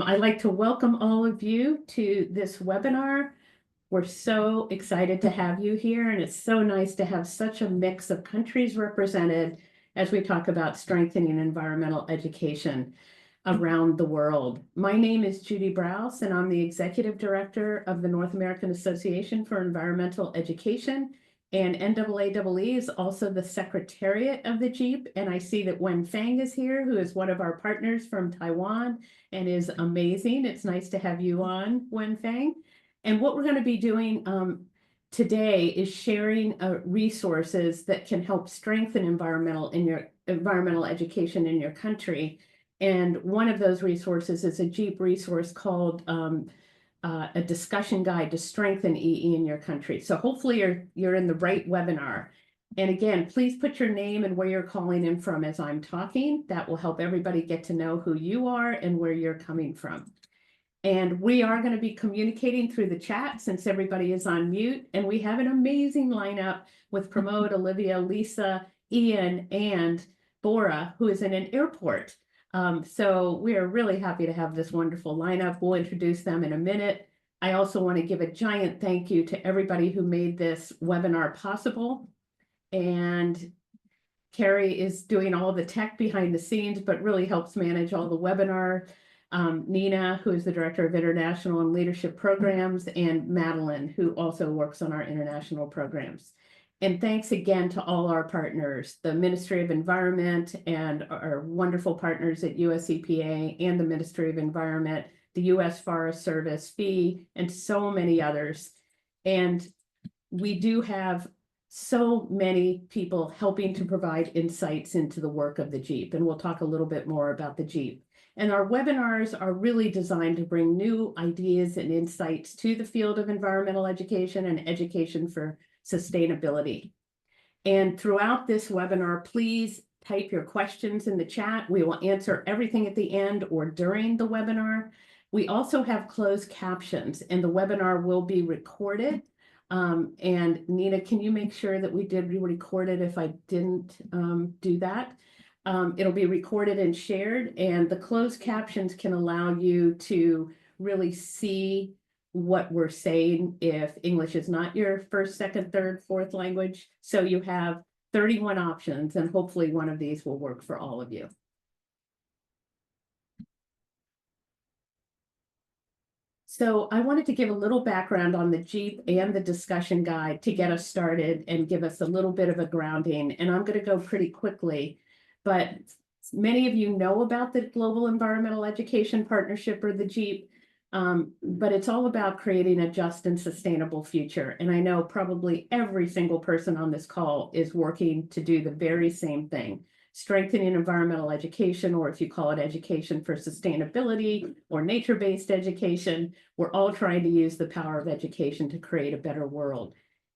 I'd like to welcome all of you to this webinar. We're so excited to have you here, and it's so nice to have such a mix of countries represented as we talk about strengthening environmental education around the world. My name is Judy Browse, and I'm the Executive Director of the North American Association for Environmental Education, and NAAEE is also the Secretariat of the GEEP. And I see that Wen Fang is here, who is one of our partners from Taiwan and is amazing. It's nice to have you on, Wen Fang. And what we're going to be doing today is sharing resources that can help strengthen environmental education in your country. And one of those resources is a GEEP resource called a discussion guide to strengthen EE in your country. So hopefully you're in the right webinar. And again, please put your name and where you're calling in from as I'm talking. That will help everybody get to know who you are and where you're coming from. And we are going to be communicating through the chat since everybody is on mute. And we have an amazing lineup with Pramod, Olivia, Lisa, Ian, and Bora, who is in an airport. So we are really happy to have this wonderful lineup. We'll introduce them in a minute. I also want to give a giant thank you to everybody who made this webinar possible. And Carrie is doing all the tech behind the scenes, but really helps manage all the webinar. Nina, who is the Director of International and Leadership Programs, and Madeline, who also works on our international programs. And thanks again to all our partners, the Ministry of Environment and our wonderful partners at US EPA and the Ministry of Environment, the US Forest Service, FEE, and so many others. And we do have so many people helping to provide insights into the work of the GEEP, and we'll talk a little bit more about the GEEP. And our webinars are really designed to bring new ideas and insights to the field of environmental education and education for sustainability. And throughout this webinar, please type your questions in the chat. We will answer everything at the end or during the webinar. We also have closed captions, and the webinar will be recorded. And Nina, can you make sure that we did re-record it if I didn't do that? It'll be recorded and shared, and the closed captions can allow you to really see what we're saying if English is not your first, second, third, fourth language. So you have 31 options, and hopefully one of these will work for all of you. So I wanted to give a little background on the GEEP and the discussion guide to get us started and give us a little bit of a grounding. And I'm going to go pretty quickly, but many of you know about the Global Environmental Education Partnership, or the GEEP, but it's all about creating a just and sustainable future. And I know probably every single person on this call is working to do the very same thing. Strengthening environmental education, or if you call it education for sustainability or nature-based education, we're all trying to use the power of education to create a better world.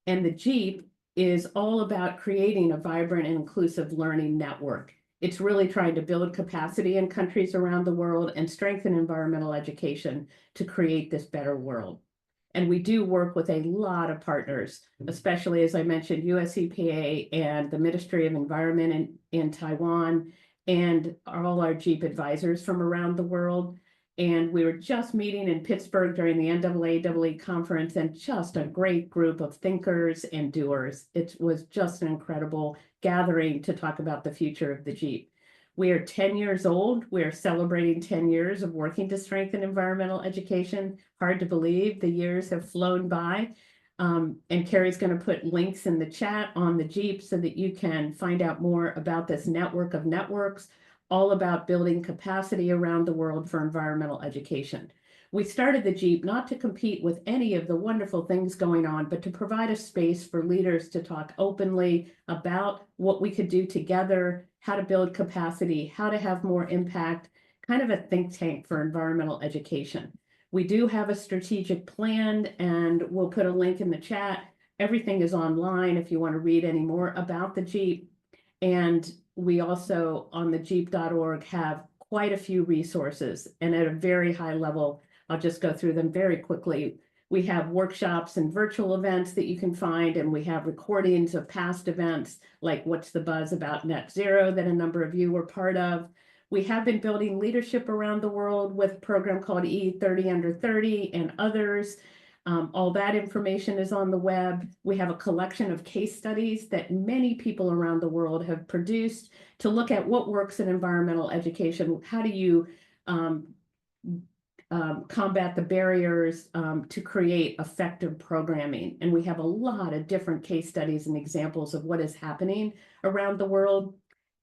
And the GEEP is all about creating a vibrant and inclusive learning network. It's really trying to build capacity in countries around the world and strengthen environmental education to create this better world. And we do work with a lot of partners, especially, as I mentioned, US EPA and the Ministry of Environment in Taiwan, and all our GEEP advisors from around the world. And we were just meeting in Pittsburgh during the NAAEE conference, and just a great group of thinkers and doers. It was just an incredible gathering to talk about the future of the GEEP. We are 10 years old. We are celebrating 10 years of working to strengthen environmental education. Hard to believe, the years have flown by. And Carrie's going to put links in the chat on the GEEP so that you can find out more about this network of networks, all about building capacity around the world for environmental education. We started the GEEP not to compete with any of the wonderful things going on, but to provide a space for leaders to talk openly about what we could do together, how to build capacity, how to have more impact, kind of a think tank for environmental education. We do have a strategic plan, and we'll put a link in the chat. Everything is online if you want to read any more about the GEEP. And we also, on the GEEP.org, have quite a few resources, and at a very high level, I'll just go through them very quickly. We have workshops and virtual events that you can find, and we have recordings of past events, like What's the Buzz About Net Zero that a number of you were part of. We have been building leadership around the world with a program called E30 Under 30 and others. All that information is on the web. We have a collection of case studies that many people around the world have produced to look at what works in environmental education. How do you combat the barriers to create effective programming? And we have a lot of different case studies and examples of what is happening around the world.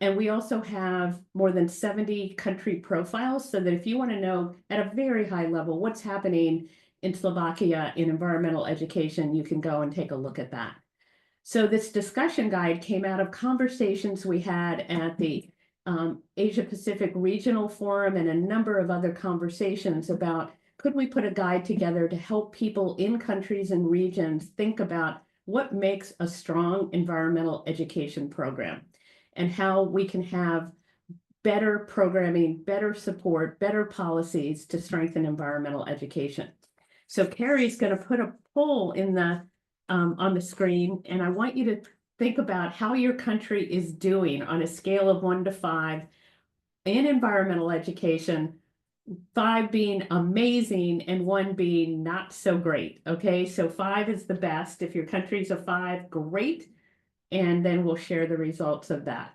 And we also have more than 70 country profiles, so that if you want to know at a very high level what's happening in Slovakia in environmental education, you can go and take a look at that. So this discussion guide came out of conversations we had at the Asia Pacific Regional Forum and a number of other conversations about, could we put a guide together to help people in countries and regions think about what makes a strong environmental education program and how we can have better programming, better support, better policies to strengthen environmental education. So Carrie's going to put a poll in the on the screen, and I want you to think about how your country is doing on a scale of 1 to 5 in environmental education, 5 being amazing and 1 being not so great. Okay, so 5 is the best. If your country's a 5, great. And then we'll share the results of that.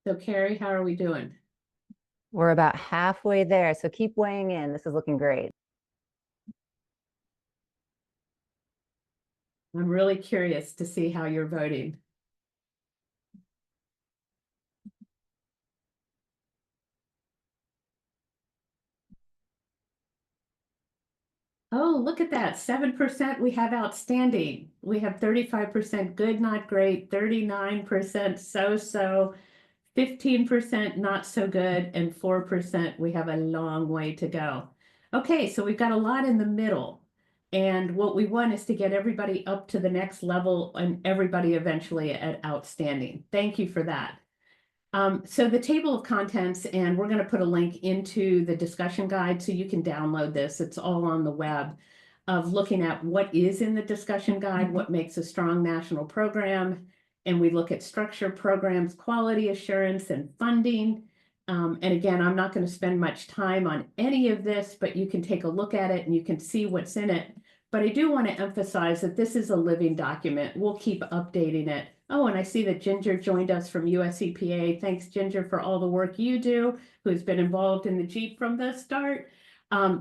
So Carrie, how are we doing? We're about halfway there, so keep weighing in. This is looking great. I'm really curious to see how you're voting. Oh, look at that. 7% we have outstanding. We have 35% good, not great, 39% so-so, 15% not so good, and 4% we have a long way to go. Okay, so we've got a lot in the middle. And what we want is to get everybody up to the next level and everybody eventually at outstanding. Thank you for that. So the table of contents, and we're going to put a link into the discussion guide so you can download this. It's all on the web, of looking at what is in the discussion guide, what makes a strong national program. And we look at structure, programs, quality assurance, and funding. And again, I'm not going to spend much time on any of this, but you can take a look at it and you can see what's in it. But I do want to emphasize that this is a living document. We'll keep updating it. Oh, and I see that Ginger joined us from US EPA. Thanks, Ginger, for all the work you do, who's been involved in the GEEP from the start.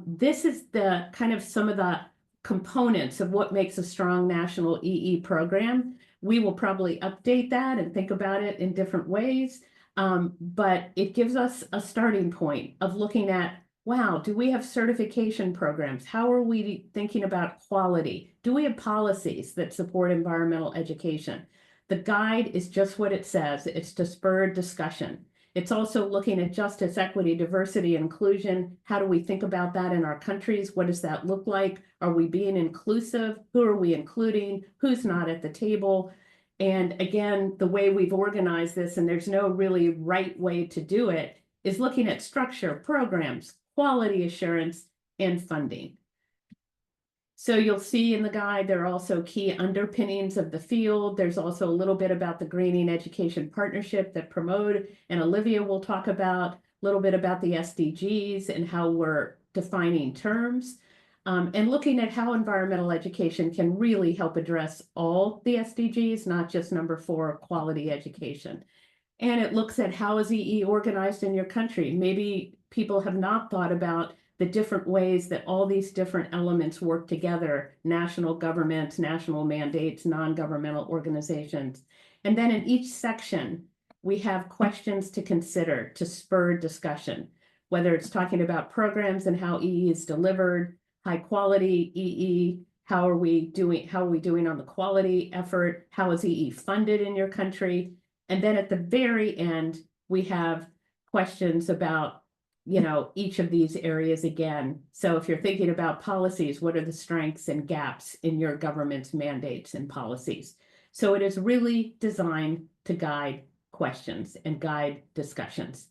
This is the kind of some of the components of what makes a strong national EE program. We will probably update that and think about it in different ways. But it gives us a starting point of looking at, wow, do we have certification programs? How are we thinking about quality? Do we have policies that support environmental education? The guide is just what it says. It's to spur discussion. It's also looking at justice, equity, diversity, and inclusion. How do we think about that in our countries? What does that look like? Are we being inclusive? Who are we including? Who's not at the table? And again, the way we've organized this, and there's no really right way to do it, is looking at structure, programs, quality assurance, and funding. So you'll see in the guide, there are also key underpinnings of the field. There's also a little bit about the Greening Education Partnership that Pramod and Olivia will talk about, a little bit about the SDGs and how we're defining terms, and looking at how environmental education can really help address all the SDGs, not just number 4, quality education. And it looks at how is EE organized in your country. Maybe people have not thought about the different ways that all these different elements work together: national governments, national mandates, non-governmental organizations. And then in each section, we have questions to consider to spur discussion, whether it's talking about programs and how EE is delivered, high quality EE, how are we doing on the quality effort, how is EE funded in your country? And then at the very end, we have questions about, you know, each of these areas again. So if you're thinking about policies, what are the strengths and gaps in your government's mandates and policies? So it is really designed to guide questions and guide discussions.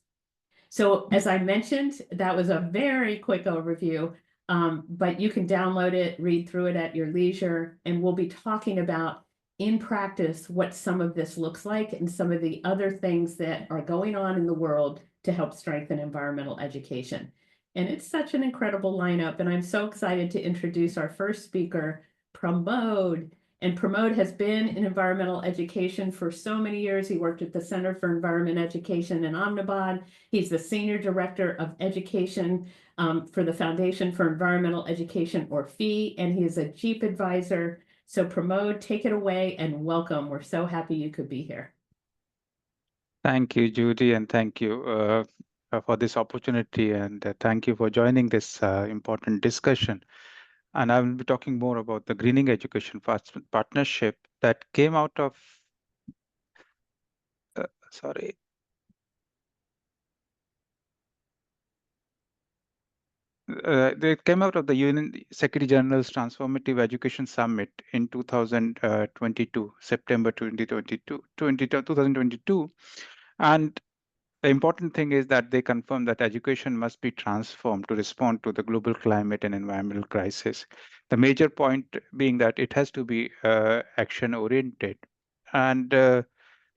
So as I mentioned, that was a very quick overview, but you can download it, read through it at your leisure, and we'll be talking about in practice what some of this looks like and some of the other things that are going on in the world to help strengthen environmental education. And it's such an incredible lineup, and I'm so excited to introduce our first speaker, Pramod. And Pramod has been in environmental education for so many years. He worked at the Center for Environment Education in Ahmedabad. He's the Senior Director of Education for the Foundation for Environmental Education, or FEE, and he is a GEEP advisor. So Pramod, take it away and welcome. We're so happy you could be here. Thank you, Judy, and thank you for this opportunity, and thank you for joining this important discussion. And I will be talking more about the Greening Education Partnership that came out of, sorry. They came out of the UN Secretary General's Transformative Education Summit in 2022, September 2022. And the important thing is that they confirm that education must be transformed to respond to the global climate and environmental crisis. The major point being that it has to be action-oriented. And the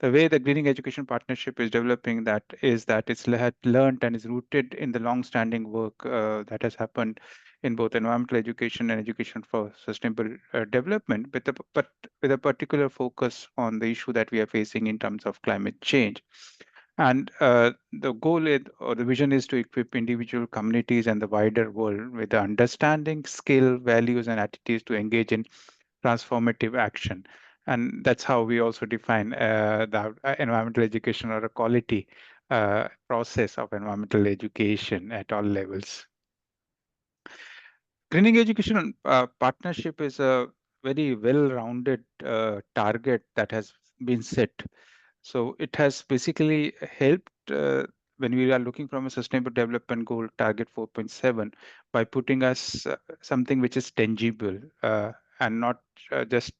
way the Greening Education Partnership is developing that is that it's learned and is rooted in the long-standing work that has happened in both environmental education and education for sustainable development, but with a particular focus on the issue that we are facing in terms of climate change. And the goal is, or the vision is to equip individual communities and the wider world with the understanding, skill, values, and attitudes to engage in transformative action. And that's how we also define the environmental education, or a quality process of environmental education at all levels. Greening Education Partnership is a very well-rounded target that has been set. So it has basically helped when we are looking from a sustainable development goal target 4.7 by putting us something which is tangible and not just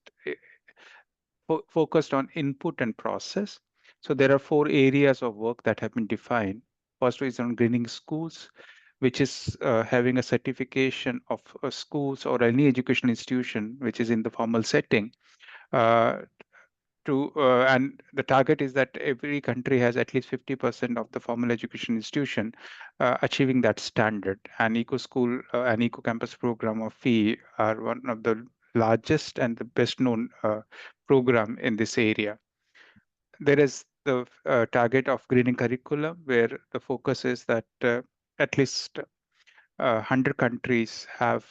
focused on input and process. So there are 4 areas of work that have been defined. First is on greening schools, which is having a certification of schools or any educational institution which is in the formal setting. And the target is that every country has at least 50% of the formal education institution achieving that standard. And Eco School and Eco Campus program, or FEE, are one of the largest and the best known program in this area. There is the target of greening curriculum, where the focus is that at least 100 countries have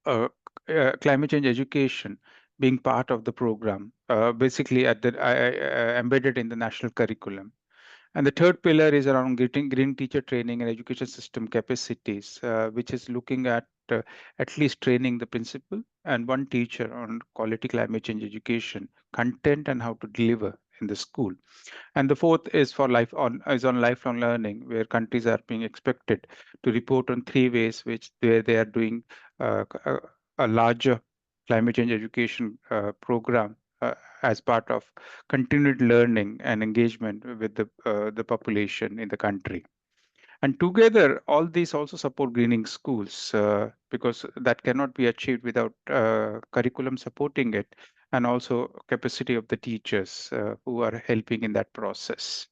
climate change education being part of the program, basically embedded in the national curriculum. And the third pillar is around green teacher training and education system capacities, which is looking at least training the principal and one teacher on quality climate change education, content, and how to deliver in the school. And the fourth is on lifelong learning, where countries are being expected to report on 3 ways where they are doing a larger climate change education program as part of continued learning and engagement with the population in the country. And together, all these also support greening schools because that cannot be achieved without curriculum supporting it, and also capacity of the teachers who are helping in that process.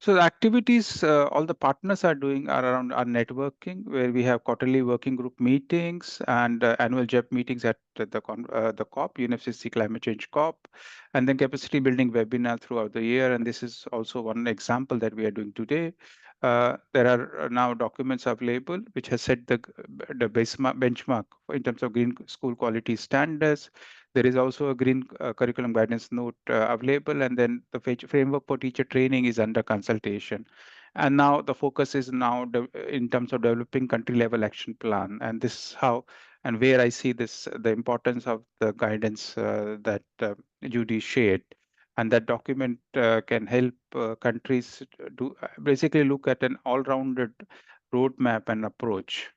So the activities all the partners are doing are around our networking, where we have quarterly working group meetings and annual JEP meetings at the COP, UNFCCC Climate Change COP, and then capacity building webinar throughout the year. And this is also one example that we are doing today. There are now documents available which has set the benchmark in terms of green school quality standards. There is also a green curriculum guidance note available, and then the framework for teacher training is under consultation. And now the focus is now in terms of developing country level action plan. And this is how and where I see the importance of the guidance that Judy shared. And that document can help countries basically look at an all-rounded roadmap and approach.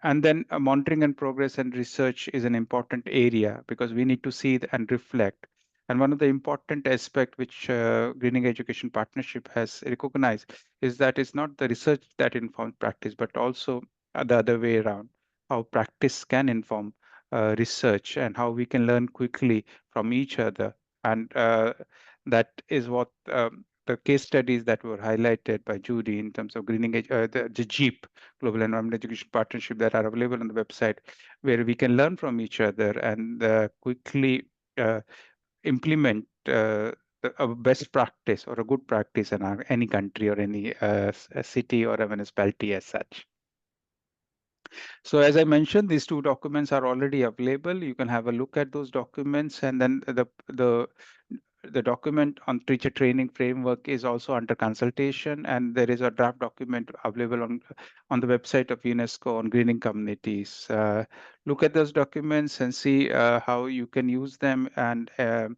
And then monitoring and progress and research is an important area, because we need to see and reflect And one of the important aspects which Greening Education Partnership has recognized is that it's not the research that informs practice, but also the other way around, how practice can inform research and how we can learn quickly from each other. And that is what the case studies that were highlighted by Judy in terms of the GEEP, Global Environmental Education Partnership, that are available on the website, where we can learn from each other and quickly implement a best practice or a good practice in any country or any city or a municipality as such. So as I mentioned, these two documents are already available. You can have a look at those documents, and then the document on teacher training framework is also under consultation, and there is a draft document available on the website of UNESCO on greening communities. Look at those documents and see how you can use them, and in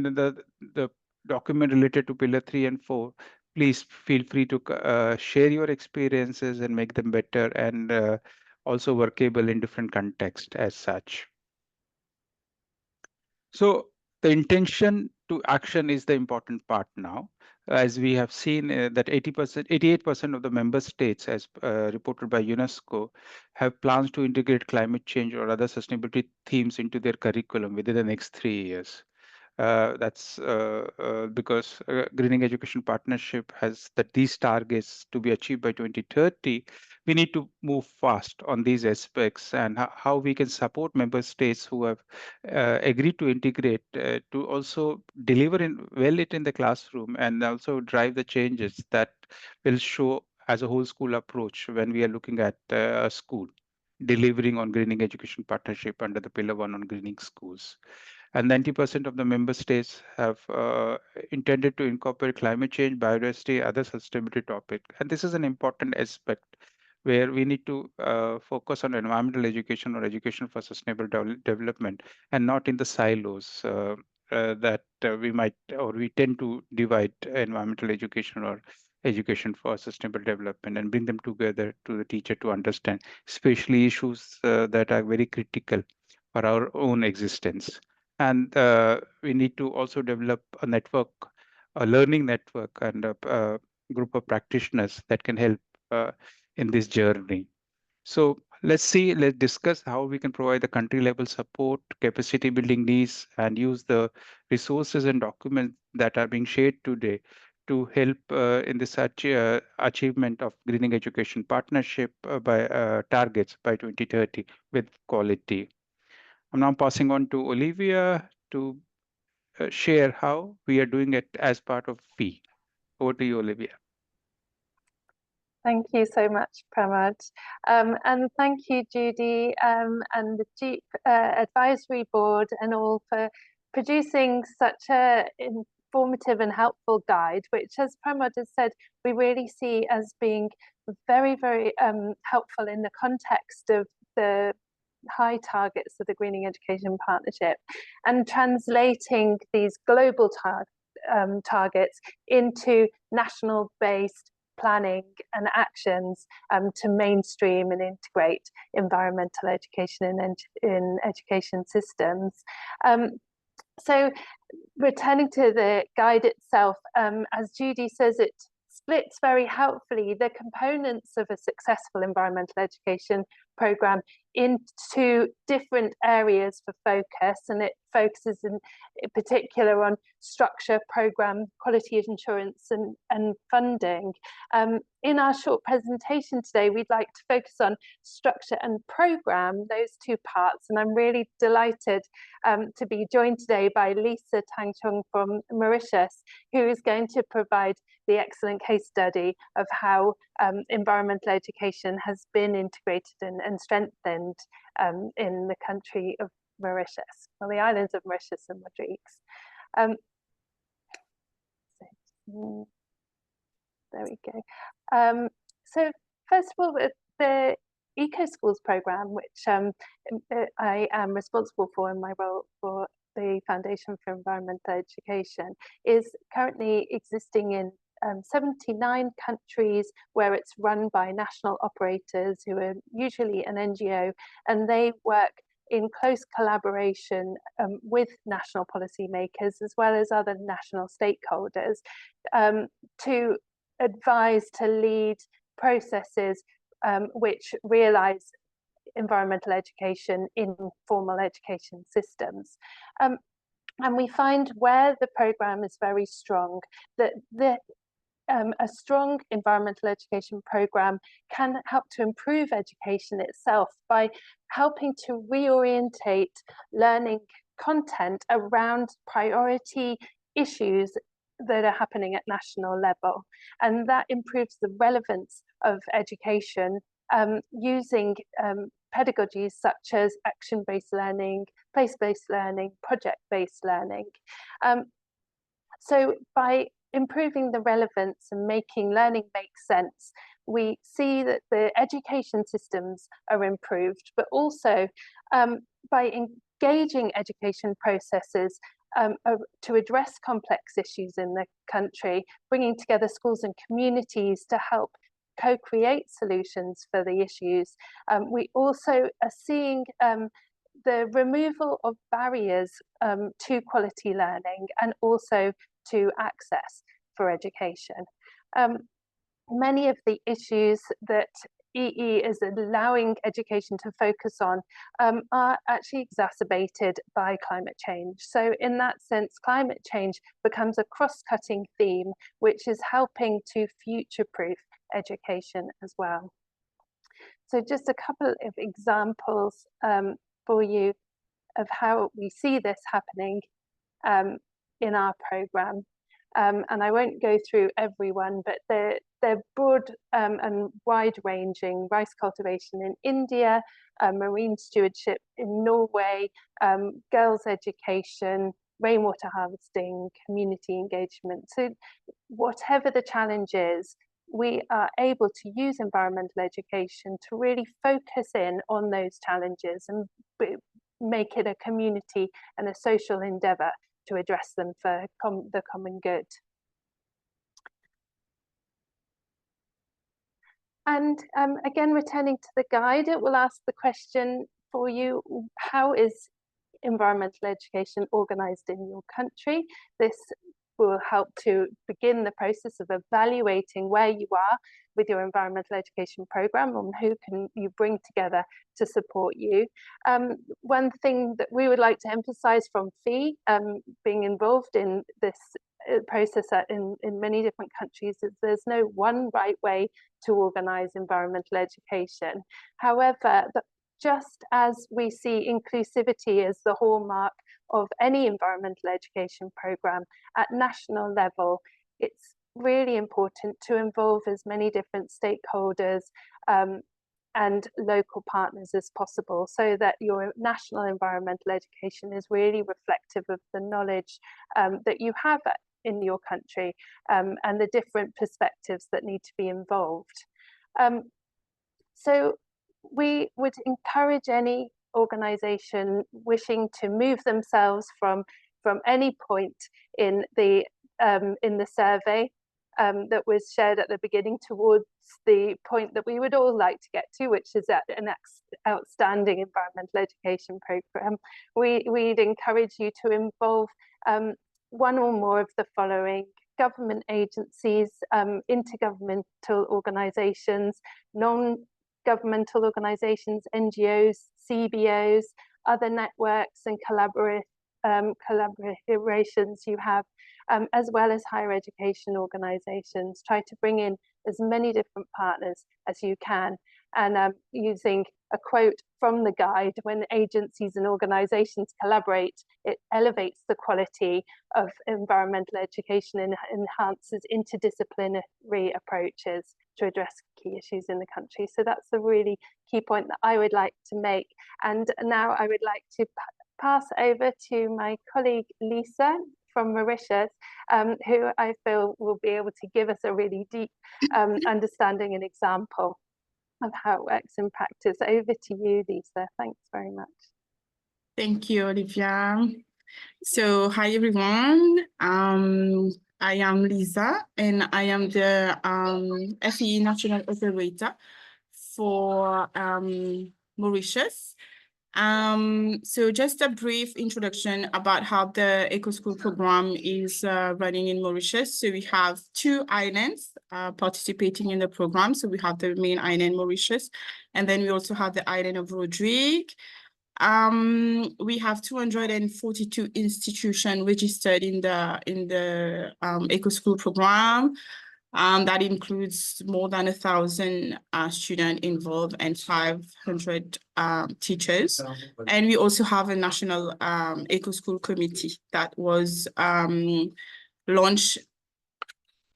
the document related to pillar 3 and 4, please feel free to share your experiences and make them better and also workable in different contexts as such. So the intention to action is the important part now. As we have seen that 88% of the member states, as reported by UNESCO, have plans to integrate climate change or other sustainability themes into their curriculum within the next 3 years. That's because Greening Education Partnership has that these targets to be achieved by 2030. We need to move fast on these aspects, and how we can support member states who have agreed to integrate to also deliver it in the classroom and also drive the changes that will show as a whole school approach when we are looking at a school delivering on Greening Education Partnership under the Pillar 1 on greening schools. And 90% of the member states have intended to incorporate climate change, biodiversity, other sustainability topics. And this is an important aspect where we need to focus on environmental education or education for sustainable development, and not in the silos that we might or we tend to divide environmental education or education for sustainable development and bring them together to the teacher to understand, especially issues that are very critical for our own existence. And we need to also develop a network, a learning network, and a group of practitioners that can help in this journey. So let's discuss how we can provide the country level support, capacity building needs, and use the resources and documents that are being shared today to help in this achievement of Greening Education Partnership by targets by 2030 with quality. I'm now passing on to Olivia to share how we are doing it as part of FEE. Over to you, Olivia. Thank you so much, Pramod. And thank you, Judy, and the GEEP Advisory Board and all for producing such an informative and helpful guide, which, as Pramod has said, we really see as being very, very helpful in the context of the high targets of the Greening Education Partnership and translating these global targets into national-based planning and actions to mainstream and integrate environmental education in education systems. So returning to the guide itself, as Judy says, it splits very helpfully the components of a successful environmental education programme into different areas for focus, and it focuses in particular on structure, programme, quality assurance and funding. In our short presentation today, we'd like to focus on structure and programme, those two parts, and I'm really delighted to be joined today by Lisa Tangchung from Mauritius, who is going to provide the excellent case study of how environmental education has been integrated and strengthened in the country of Mauritius, well, the islands of Mauritius and Madrid. There we go. So first of all, the Eco Schools programme, which I am responsible for in my role for the Foundation for Environmental Education, is currently existing in 79 countries, where it's run by national operators who are usually an NGO, and they work in close collaboration with national policymakers as well as other national stakeholders to advise, to lead processes which realise environmental education in formal education systems. And we find where the programme is very strong, that a strong environmental education programme can help to improve education itself by helping to reorientate learning content around priority issues that are happening at national level. And that improves the relevance of education using pedagogies such as action-based learning, place-based learning, project-based learning. So by improving the relevance and making learning make sense, we see that the education systems are improved, but also by engaging education processes to address complex issues in the country, bringing together schools and communities to help co-create solutions for the issues. We also are seeing the removal of barriers to quality learning and also to access for education. Many of the issues that EE is allowing education to focus on are actually exacerbated by climate change. So in that sense, climate change becomes a cross-cutting theme, which is helping to future-proof education as well. So just a couple of examples for you of how we see this happening in our programme. And I won't go through every one, but they're broad and wide-ranging: rice cultivation in India, marine stewardship in Norway, girls' education, rainwater harvesting, community engagement. So whatever the challenge is, we are able to use environmental education to really focus in on those challenges and make it a community and a social endeavour to address them for the common good. And again, returning to the guide, it will ask the question for you: how is environmental education organised in your country? This will help to begin the process of evaluating where you are with your environmental education programme and who can you bring together to support you. One thing that we would like to emphasise from FEE, being involved in this process in many different countries, is there's no one right way to organise environmental education. However, just as we see inclusivity as the hallmark of any environmental education programme at national level, it's really important to involve as many different stakeholders and local partners as possible, so that your national environmental education is really reflective of the knowledge that you have in your country and the different perspectives that need to be involved. So we would encourage any organisation wishing to move themselves from any point in the survey that was shared at the beginning towards the point that we would all like to get to, which is at an outstanding environmental education programme. We'd encourage you to involve one or more of the following: government agencies, intergovernmental organisations, non-governmental organisations, NGOs, CBOs, other networks and collaborations you have, as well as higher education organisations. Try to bring in as many different partners as you can. And using a quote from the guide: when agencies and organisations collaborate, it elevates the quality of environmental education and enhances interdisciplinary approaches to address key issues in the country. So that's a really key point that I would like to make. And now I would like to pass over to my colleague Lisa from Mauritius, who I feel will be able to give us a really deep understanding and example of how it works in practice. Over to you, Lisa. Thanks very much. Thank you, Olivia. So, hi everyone. I am Lisa, and I am the FEE National Operator for Mauritius. So just a brief introduction about how the Eco School program is running in Mauritius. So we have 2 islands participating in the program. So we have the main island, Mauritius, and then we also have the island of Rodrigue. We have 242 institutions registered in the Eco School program. That includes more than 1,000 students involved and 500 teachers. And we also have a national Eco School committee that was launched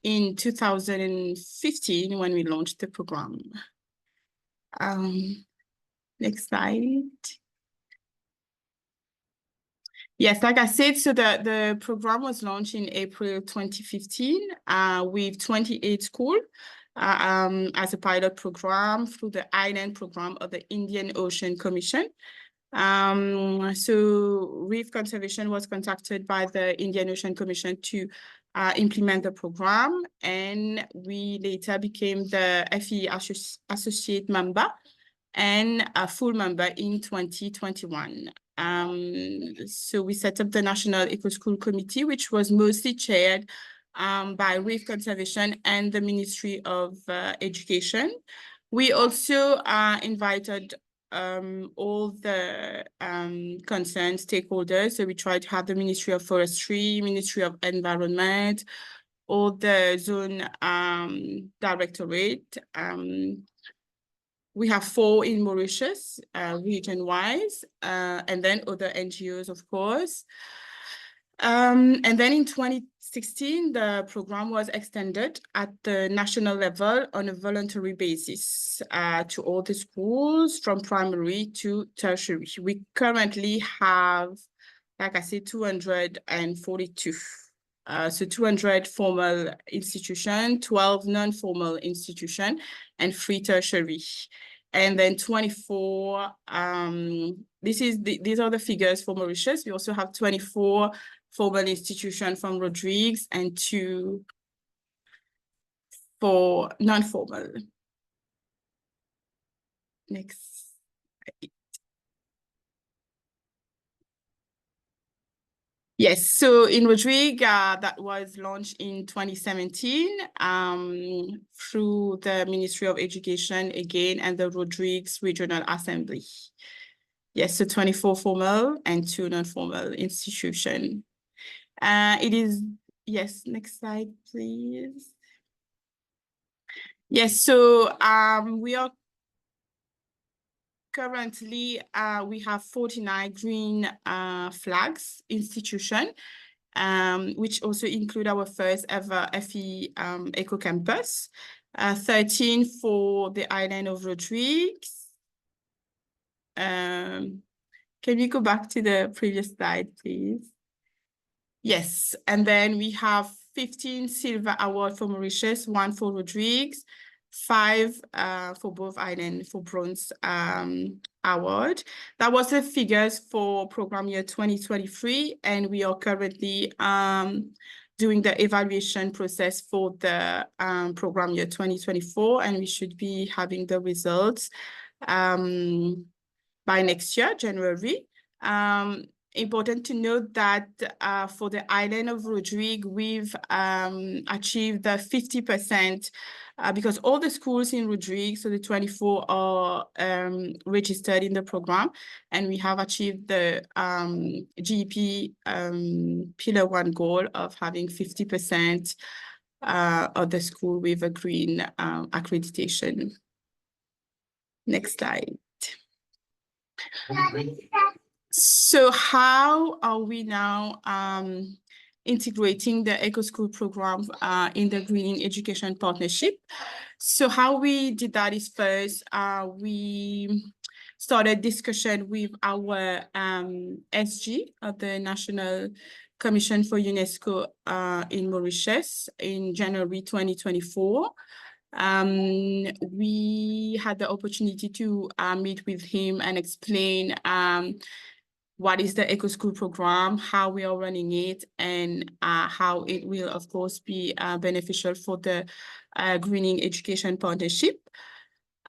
in 2015 when we launched the program. Next slide. Yes, like I said, so the program was launched in April 2015 with 28 schools as a pilot program through the island program of the Indian Ocean Commission. So reef conservation was contacted by the Indian Ocean Commission to implement the program, and we later became the FE associate member and a full member in 2021. So we set up the National Eco School Committee, which was mostly chaired by Reef Conservation and the Ministry of Education. We also invited all the concerned stakeholders. So we tried to have the Ministry of Forestry, Ministry of Environment, all the zone directorate. We have 4 in Mauritius, region-wise, and then other NGOs, of course. And then in 2016, the program was extended at the national level on a voluntary basis to all the schools from primary to tertiary. We currently have, like I said, 242. So 200 formal institutions, 12 non-formal institutions, and 3 tertiary. And then 24, these are the figures for Mauritius. We also have 24 formal institutions from Rodrigue and 2 for non-formal. Next. Yes, so in Rodrigue, that was launched in 2017 through the Ministry of Education again and the Rodrigue Regional Assembly. Yes, so 24 formal and 2 non-formal institutions. It is, yes, next slide, please. Yes, so we are currently, we have 49 green flags institution, which also include our first ever FE Eco Campus, 13 for the island of Rodrigue. Can we go back to the previous slide, please? Yes, and then we have 15 silver award for Mauritius, 1 for Rodrigue, 5 for both islands for bronze award. That was the figures for program year 2023, and we are currently doing the evaluation process for the program year 2024, and we should be having the results by next year, January. Important to note that for the island of Rodrigue, we've achieved the 50% because all the schools in Rodrigue, so the 24 are registered in the program, and we have achieved the GEEP Pillar 1 goal of having 50% of the school with a green accreditation. Next slide. So how are we now integrating the Eco School program in the Greening Education Partnership? So how we did that is first, we started discussion with our SG of the National Commission for UNESCO in Mauritius in January 2024. We had the opportunity to meet with him and explain what is the Eco School program, how we are running it, and how it will, of course, be beneficial for the Greening Education Partnership.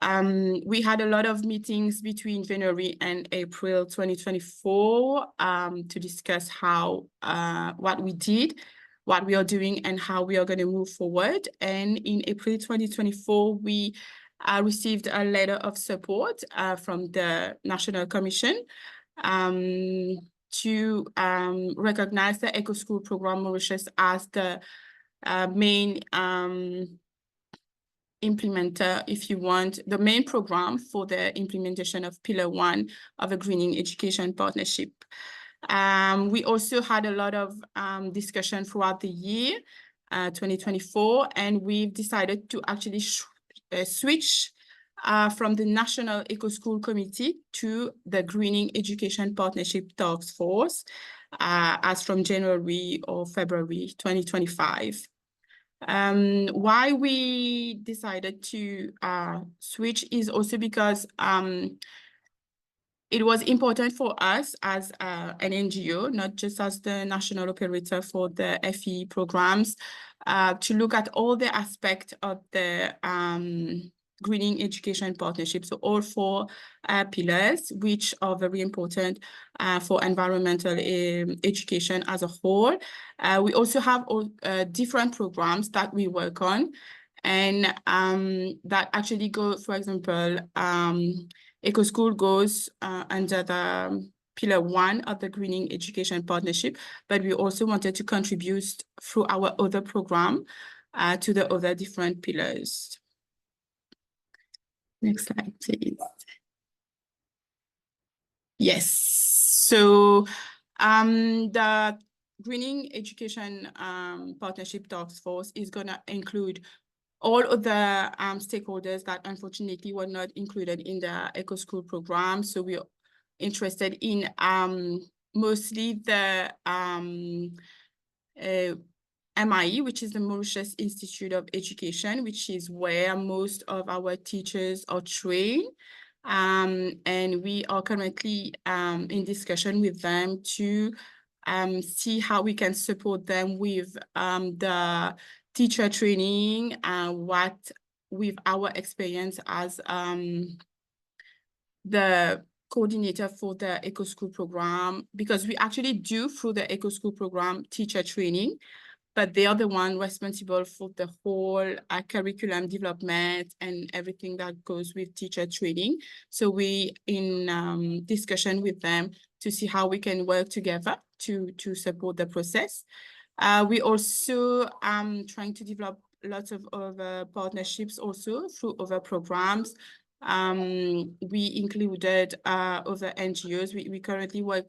We had a lot of meetings between January and April 2024 to discuss how what we did, what we are doing, and how we are going to move forward. And in April 2024, we received a letter of support from the National Commission to recognize the Eco School Program Mauritius as the main implementer, if you want, the main program for the implementation of Pillar 1 of a Greening Education Partnership. We also had a lot of discussion throughout the year, 2024, and we've decided to actually switch from the National Eco School Committee to the Greening Education Partnership Task Force as from January or February 2025. Why we decided to switch is also because it was important for us as an NGO, not just as the national operator for the FE programs, to look at all the aspects of the Greening Education Partnership. So all 4 pillars, which are very important for environmental education as a whole. We also have different programs that we work on, and that actually go, for example, Eco School goes under the Pillar 1 of the Greening Education Partnership, but we also wanted to contribute through our other program to the other different pillars. Next slide, please. Yes, so the Greening Education Partnership Task Force is going to include all of the stakeholders that unfortunately were not included in the Eco School program. So we're interested in mostly the MIE, which is the Mauritius Institute of Education, which is where most of our teachers are trained. And we are currently in discussion with them to see how we can support them with the teacher training, with our experience as the coordinator for the Eco School program, because we actually do through the Eco School program teacher training, but they are the one responsible for the whole curriculum development and everything that goes with teacher training. So we in discussion with them to see how we can work together to support the process. We also trying to develop lots of other partnerships also through other programs. We included other NGOs. We currently work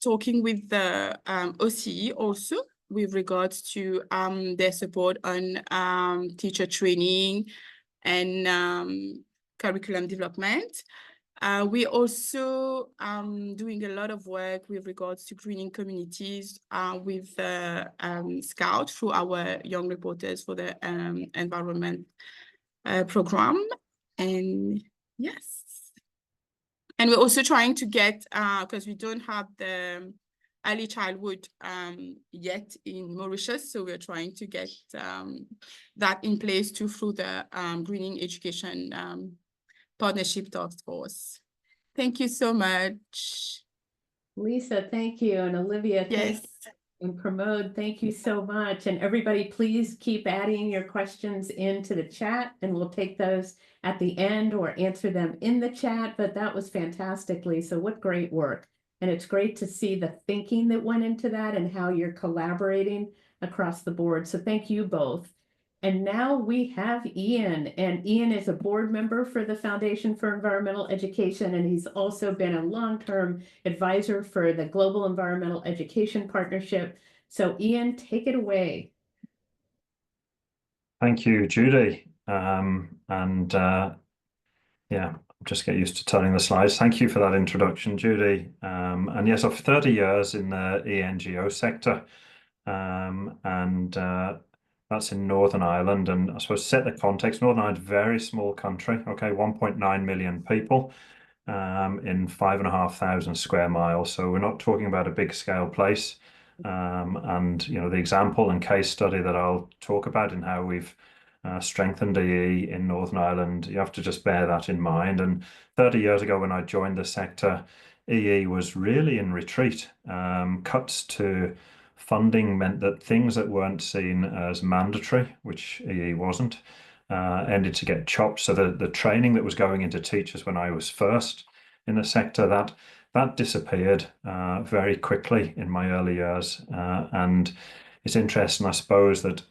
talking with the OCE also with regards to their support on teacher training and curriculum development. We also doing a lot of work with regards to greening communities with Scout through our young reporters for the environment program. And yes. And we're also trying to get, because we don't have the early childhood yet in Mauritius, so we're trying to get that in place too through the Greening Education Partnership Task Force. Thank you so much. Lisa, thank you. And Olivia, thank you. And Pramod, thank you so much. And everybody, please keep adding your questions into the chat, and we'll take those at the end or answer them in the chat. But that was fantastic, Lisa. What great work. And it's great to see the thinking that went into that and how you're collaborating across the board. So thank you both. And now we have Ian, and Ian is a board member for the Foundation for Environmental Education, and he's also been a long-term advisor for the Global Environmental Education Partnership. So Ian, take it away. Thank you, Judy. Yeah, just get used to turning the slides. Thank you for that introduction, Judy. And yes, I've 30 years in the ENGO sector, that's in Northern Ireland. And I suppose to set the context, Northern Ireland is a very small country, okay, 1.9 million people in 5,500 square miles. So we're not talking about a big scale place. And, you know, the example and case study that I'll talk about and how we've strengthened EE in Northern Ireland. You have to just bear that in mind. And 30 years ago, when I joined the sector, EE was really in retreat. Cuts to funding meant that things that weren't seen as mandatory, which EE wasn't, ended to get chopped. So the training that was going into teachers when I was first in the sector, that disappeared very quickly in my early years. And it's interesting, I suppose, that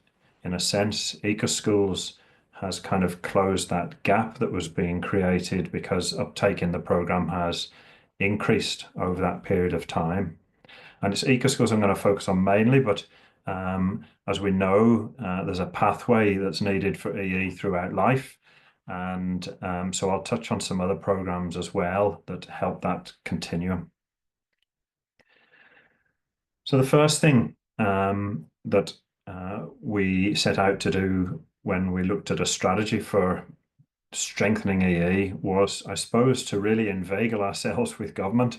in a sense, Eco-Schools has kind of closed that gap that was being created because uptake in the program has increased over that period of time. And it's Eco-Schools I'm going to focus on mainly, but as we know, there's a pathway that's needed for EE throughout life. And so I'll touch on some other programs as well that help that continuum. So the first thing that we set out to do when we looked at a strategy for strengthening EE was, I suppose, to really inveigle ourselves with government,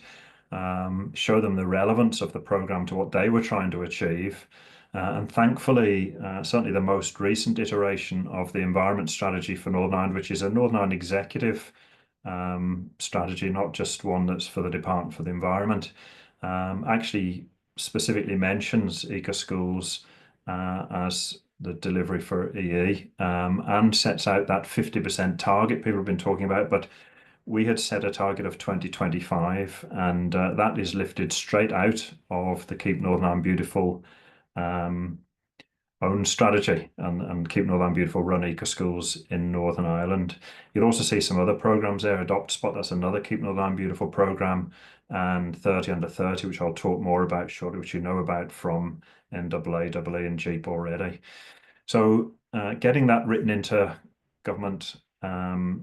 show them the relevance of the programme to what they were trying to achieve. And thankfully, certainly the most recent iteration of the environment strategy for Northern Ireland, which is a Northern Ireland executive strategy, not just one that's for the Department for the Environment, actually specifically mentions Eco-Schools as the delivery for EE and sets out that 50% target people have been talking about, but we had set a target of 2025, and that is lifted straight out of the Keep Northern Ireland Beautiful own strategy and Keep Northern Ireland Beautiful run Eco-Schools in Northern Ireland. You'll also see some other programs there. Adopt Spot, that's another Keep Northern Ireland Beautiful program, and 30 Under 30, which I'll talk more about shortly, which you know about from NAAEE and GEEP already. So getting that written into government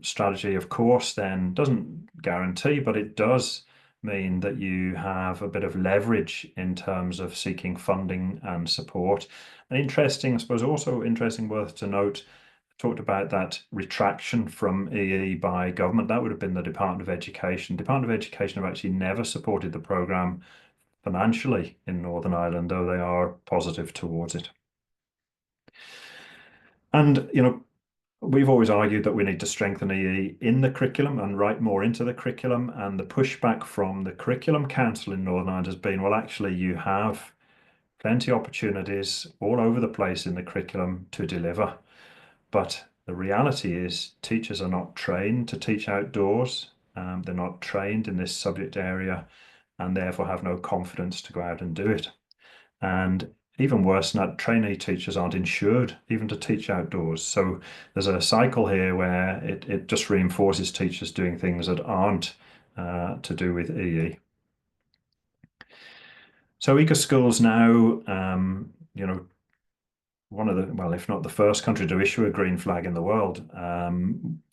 strategy, of course, then doesn't guarantee, but it does mean that you have a bit of leverage in terms of seeking funding and support. And interesting, I suppose, also interesting, worth to note, talked about that retraction from EE by government. That would have been the Department of Education. Department of Education have actually never supported the programme financially in Northern Ireland, though they are positive towards it. And, you know, we've always argued that we need to strengthen EE in the curriculum and write more into the curriculum. And the pushback from the Curriculum Council in Northern Ireland has been, well, actually, you have plenty of opportunities all over the place in the curriculum to deliver. But the reality is teachers are not trained to teach outdoors. They're not trained in this subject area and therefore have no confidence to go out and do it. And even worse than that, trainee teachers aren't insured even to teach outdoors. So there's a cycle here where it just reinforces teachers doing things that aren't to do with EE. So Eco-Schools now, you know, one of the, well, if not the first country to issue a green flag in the world.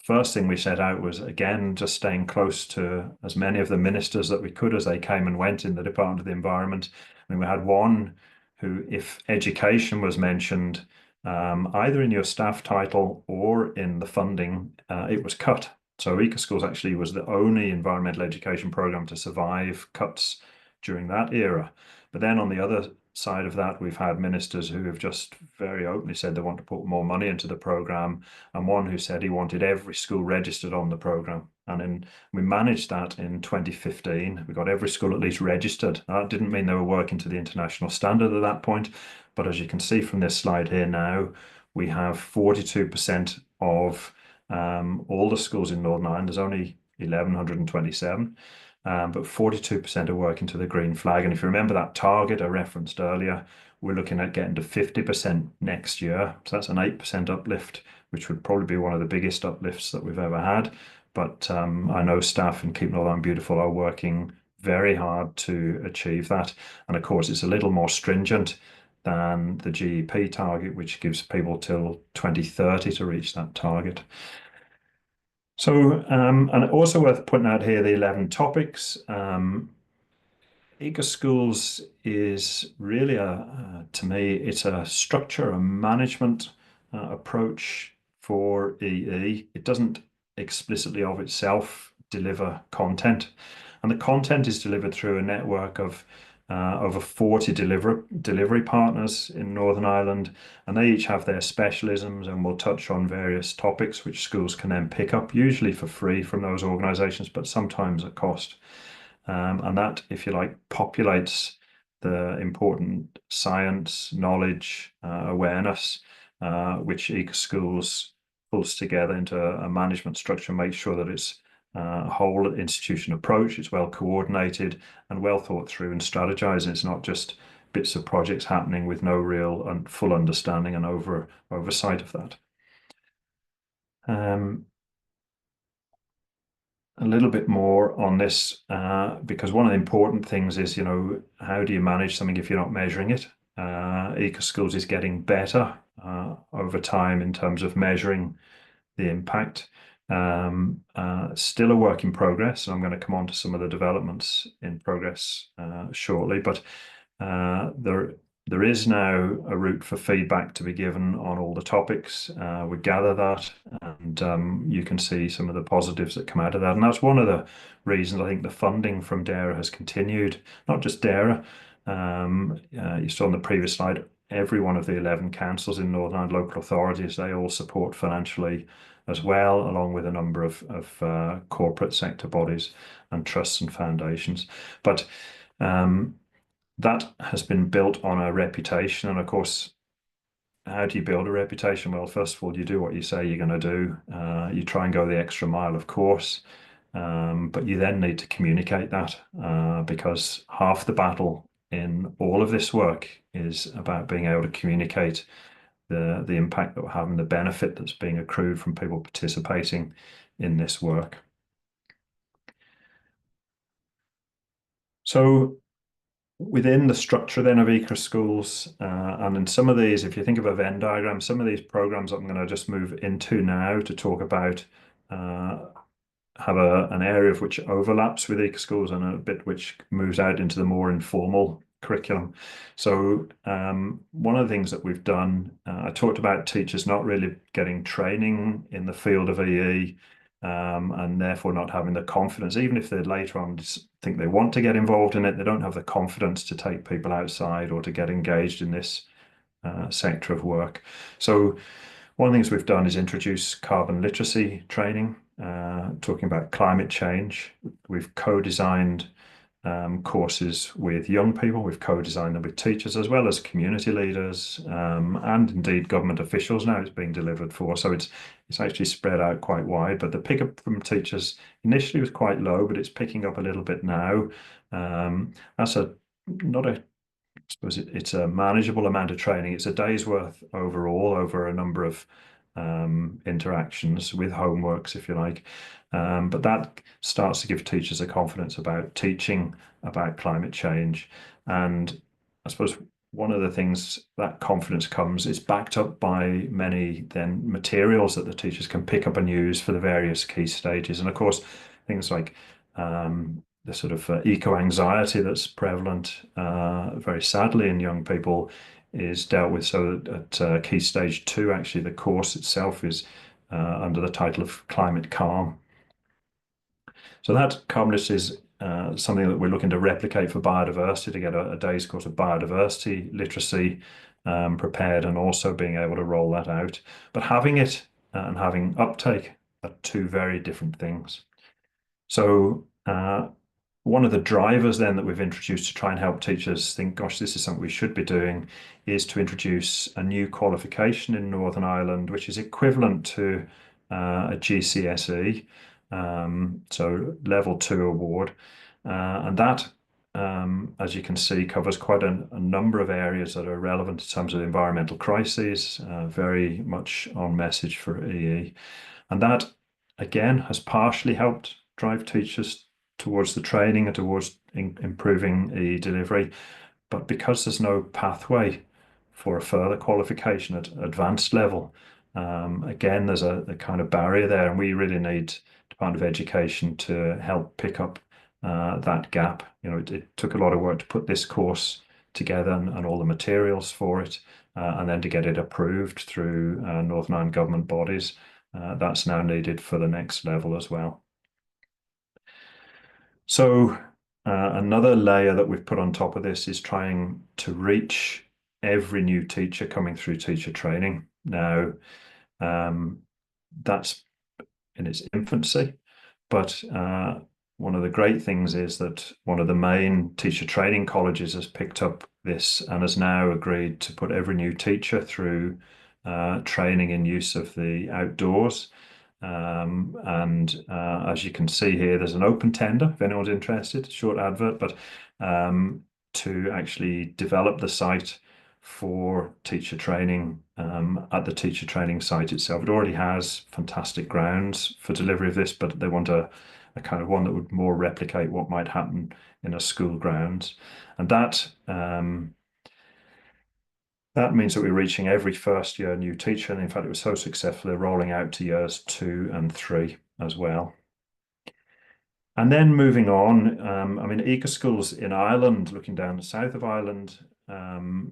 First thing we set out was, again, just staying close to as many of the ministers that we could as they came and went in the Department of the Environment. I mean, we had one who, if education was mentioned, either in your staff title or in the funding, it was cut. So Eco-Schools actually was the only environmental education program to survive cuts during that era. But then on the other side of that, we've had ministers who have just very openly said they want to put more money into the program, and one who said he wanted every school registered on the program. And we managed that in 2015. We got every school at least registered. That didn't mean they were working to the international standard at that point, but as you can see from this slide here now, we have 42% of all the schools in Northern Ireland. There's only 1,127. But 42% are working to the green flag. And if you remember that target I referenced earlier, we're looking at getting to 50% next year. So that's an 8% uplift, which would probably be one of the biggest uplifts that we've ever had. But I know staff in Keep Northern Ireland Beautiful are working very hard to achieve that. And of course, it's a little more stringent than the GEP target, which gives people till 2030 to reach that target. So, and also worth putting out here, the 11 topics. Eco-Schools is really to me, it's a structure, a management approach for EE. It doesn't explicitly of itself deliver content. And the content is delivered through a network of over 40 delivery partners in Northern Ireland, and they each have their specialisms and will touch on various topics which schools can then pick up, usually for free from those organisations, but sometimes at cost. And that, if you like, populates the important science, knowledge, awareness, which Ecoschools pulls together into a management structure, makes sure that it's a whole institution approach, it's well coordinated and well thought through and strategized. It's not just bits of projects happening with no real and full understanding and oversight of that. A little bit more on this, because one of the important things is, you know, how do you manage something if you're not measuring it? Ecoschools is getting better over time in terms of measuring the impact. Still a work in progress, and I'm going to come on to some of the developments in progress shortly, but there is now a route for feedback to be given on all the topics. We gather that, and you can see some of the positives that come out of that. And that's one of the reasons I think the funding from DAERA has continued, not just DAERA. You saw on the previous slide, every one of the 11 councils in Northern Ireland local authorities, they all support financially as well, along with a number of corporate sector bodies and trusts and foundations. But that has been built on a reputation. And of course, how do you build a reputation? Well, first of all, you do what you say you're going to do. You try and go the extra mile, of course, but you then need to communicate that, because half the battle in all of this work is about being able to communicate the impact that we're having, the benefit that's being accrued from people participating in this work. So within the structure then of Ecoschools, and in some of these, if you think of a Venn diagram, some of these programs I'm going to just move into now to talk about have an area of which overlaps with Ecoschools and a bit which moves out into the more informal curriculum. So one of the things that we've done, I talked about teachers not really getting training in the field of EE, and therefore not having the confidence, even if they later on think they want to get involved in it, they don't have the confidence to take people outside or to get engaged in this sector of work. So one of the things we've done is introduce carbon literacy training, talking about climate change. We've co-designed courses with young people. We've co-designed them with teachers as well as community leaders, and indeed government officials now it's being delivered for. So it's actually spread out quite wide, but the pickup from teachers initially was quite low, but it's picking up a little bit now. That's I suppose it's a manageable amount of training. It's a day's worth overall over a number of interactions with homeworks, if you like. But that starts to give teachers a confidence about teaching about climate change. And I suppose one of the things that confidence comes is backed up by many then materials that the teachers can pick up and use for the various key stages. And of course, things like the sort of eco-anxiety that's prevalent, very sadly, in young people is dealt with. So at Key Stage 2, actually, the course itself is under the title of Climate Calm. So that calmness is something that we're looking to replicate for biodiversity, to get a day's course of biodiversity literacy prepared, and also being able to roll that out. But having it and having uptake are two very different things. So one of the drivers then that we've introduced to try and help teachers think, gosh, this is something we should be doing, is to introduce a new qualification in Northern Ireland, which is equivalent to a GCSE, so level 2 award. And that, as you can see, covers quite a number of areas that are relevant in terms of environmental crises, very much on message for EE. And that, again, has partially helped drive teachers towards the training and towards improving EE delivery. But because there's no pathway for a further qualification at advanced level, again, there's a kind of barrier there, and we really need Department of Education to help pick up that gap. You know, it took a lot of work to put this course together and all the materials for it, and then to get it approved through Northern Ireland government bodies. That's now needed for the next level as well. So Another layer that we've put on top of this is trying to reach every new teacher coming through teacher training. Now, that's in its infancy, but one of the great things is that one of the main teacher training colleges has picked up this and has now agreed to put every new teacher through training in use of the outdoors. As you can see here, there's an open tender if anyone's interested, short advert, but to actually develop the site for teacher training at the teacher training site itself. It already has fantastic grounds for delivery of this, but they want a kind of one that would more replicate what might happen in a school grounds. And that means that we're reaching every first year new teacher. And in fact, it was so successful, they're rolling out to years 2 and 3 as well. And then moving on, I mean, Ecoschools in Ireland, looking down the south of Ireland,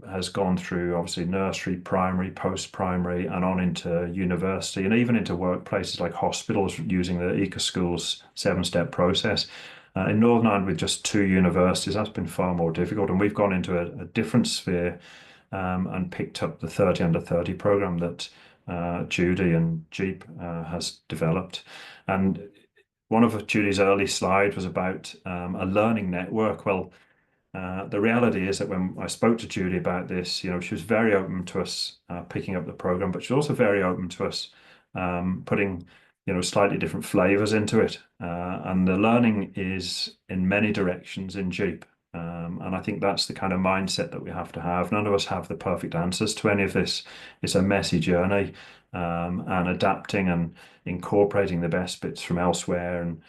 has gone through obviously nursery, primary, post-primary, and on into university, and even into workplaces like hospitals using the Ecoschools 7-step process. In Northern Ireland, with just 2 universities, that's been far more difficult. And we've gone into a different sphere and picked up the 30 under 30 program that Judy and GEEP has developed. And one of Judy's early slides was about a learning network. Well, the reality is that when I spoke to Judy about this, she was very open to us picking up the program, but she's also very open to us putting, slightly different flavors into it. And the learning is in many directions in GEEP. And I think that's the kind of mindset that we have to have. None of us have the perfect answers to any of this. It's a messy journey, and adapting and incorporating the best bits from elsewhere and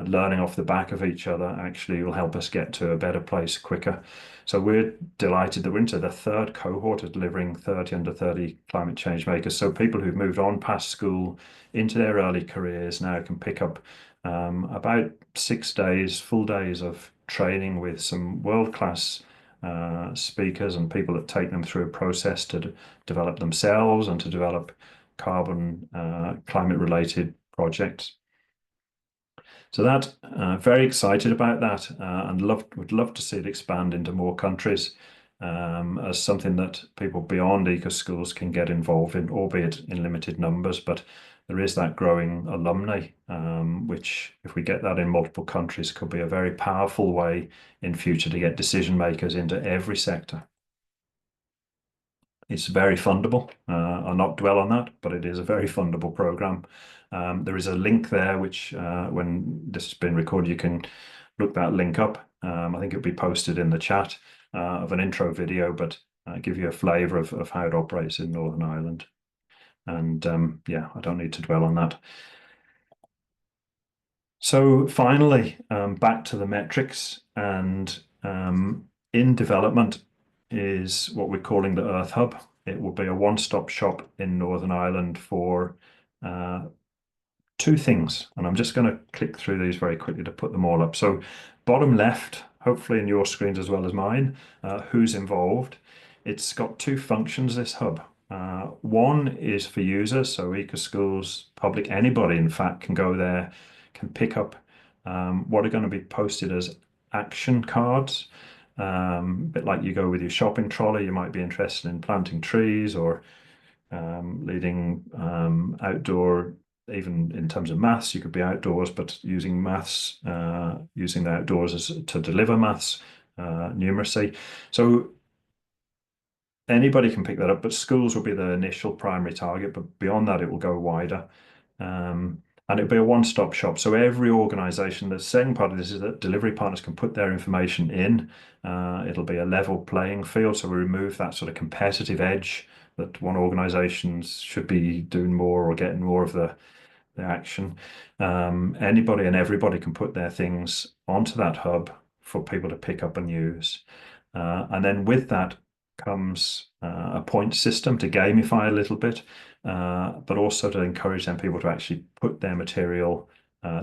learning off the back of each other actually will help us get to a better place quicker. So we're delighted that we're into the 3rd cohort of delivering 30 under 30 climate change makers. So people who've moved on past school into their early careers now can pick up about 6 days, full days of training with some world-class speakers and people that take them through a process to develop themselves and to develop carbon climate-related projects. So that very excited about that and would love to see it expand into more countries as something that people beyond Ecoschools can get involved in, albeit in limited numbers. But there is that growing alumni, which if we get that in multiple countries could be a very powerful way in future to get decision makers into every sector. It's very fundable. I'll not dwell on that, but it is a very fundable program. There is a link there, which when this has been recorded, you can look that link up. I think it'll be posted in the chat of an intro video, but give you a flavour of how it operates in Northern Ireland. And yeah, I don't need to dwell on that. So finally, back to the metrics, and in development is what we're calling the Earth Hub. It will be a one-stop shop in Northern Ireland for 2 things, and I'm just going to click through these very quickly to put them all up. So bottom left, hopefully in your screens as well as mine, who's involved. It's got 2 functions, this hub. One is for users, so Ecoschools, public, anybody in fact can go there, can pick up what are going to be posted as action cards. A bit like you go with your shopping trolley, you might be interested in planting trees or leading outdoor, even in terms of maths, you could be outdoors, but using maths, using the outdoors to deliver maths, numeracy. So anybody can pick that up, but schools will be the initial primary target, but beyond that, it will go wider. And it'll be a one-stop shop. So every organization, the second part of this is that delivery partners can put their information in. It'll be a level playing field. So we remove that sort of competitive edge that one organization should be doing more or getting more of the action. Anybody and everybody can put their things onto that hub for people to pick up and use. And then with that comes a point system to gamify a little bit, but also to encourage them people to actually put their material,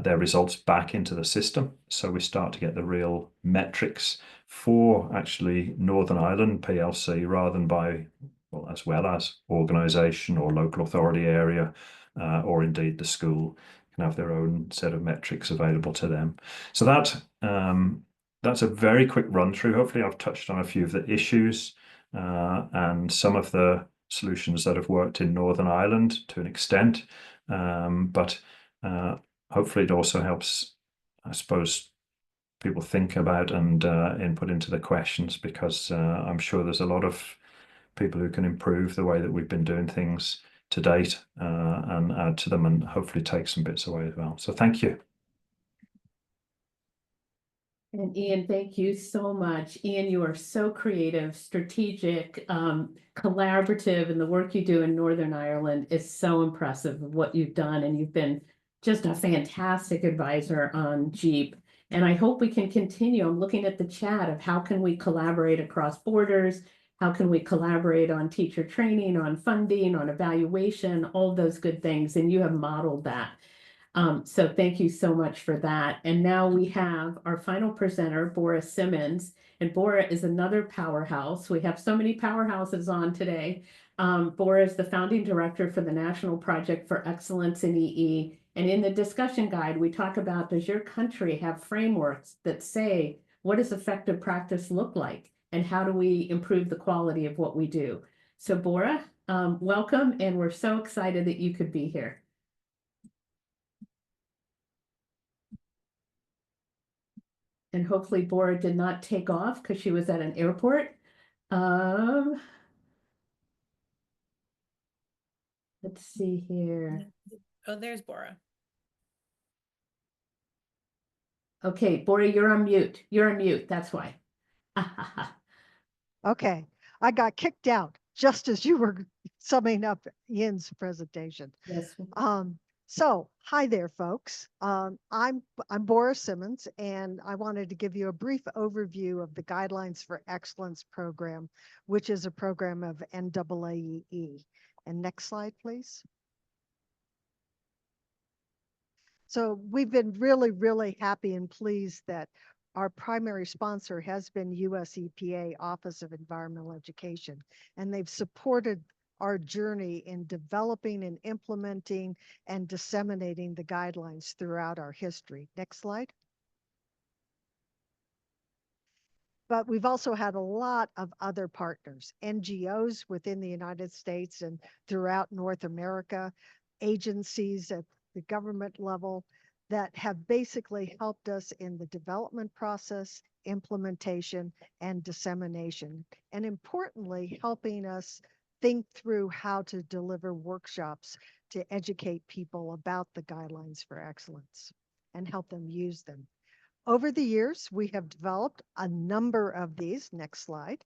their results back into the system. So we start to get the real metrics for actually Northern Ireland PLC rather than by, well, as well as organisation or local authority area, or indeed the school can have their own set of metrics available to them. So that that's a very quick run through. Hopefully I've touched on a few of the issues and some of the solutions that have worked in Northern Ireland to an extent. But hopefully it also helps, I suppose, people think about and input into the questions, because I'm sure there's a lot of people who can improve the way that we've been doing things to date and add to them and hopefully take some bits away as well. So thank you. And Ian, thank you so much. Ian, you are so creative, strategic, collaborative, and the work you do in Northern Ireland is so impressive of what you've done. And you've been just a fantastic advisor on GEEP. And I hope we can continue. I'm looking at the chat of how can we collaborate across borders? How can we collaborate on teacher training, on funding, on evaluation, all those good things. And you have modeled that. So thank you so much for that. And now we have our final presenter, Bora Simmons. And Bora is another powerhouse. We have so many powerhouses on today. Bora is the founding director for the National Project for Excellence in EE. And in the discussion guide, we talk about, does your country have frameworks that say, what does effective practice look like? And how do we improve the quality of what we do? So Bora, welcome. And we're so excited that you could be here. And hopefully Bora did not take off because she was at an airport. Let's see here. Oh, there's Bora. Okay, Bora, you're on mute. You're on mute. That's why. Okay, I got kicked out just as you were summing up Ian's presentation. Yes. So hi there, folks. I'm Bora Simmons, and I wanted to give you a brief overview of the Guidelines for Excellence program, which is a program of NAAEE. And next slide, please. So we've been really, really happy and pleased that our primary sponsor has been US EPA Office of Environmental Education, and they've supported our journey in developing and implementing and disseminating the guidelines throughout our history. Next slide. But we've also had a lot of other partners, NGOs within the United States and throughout North America, agencies at the government level that have basically helped us in the development process, implementation, and dissemination, and importantly, helping us think through how to deliver workshops to educate people about the Guidelines for Excellence and help them use them. Over the years, we have developed a number of these. Next slide.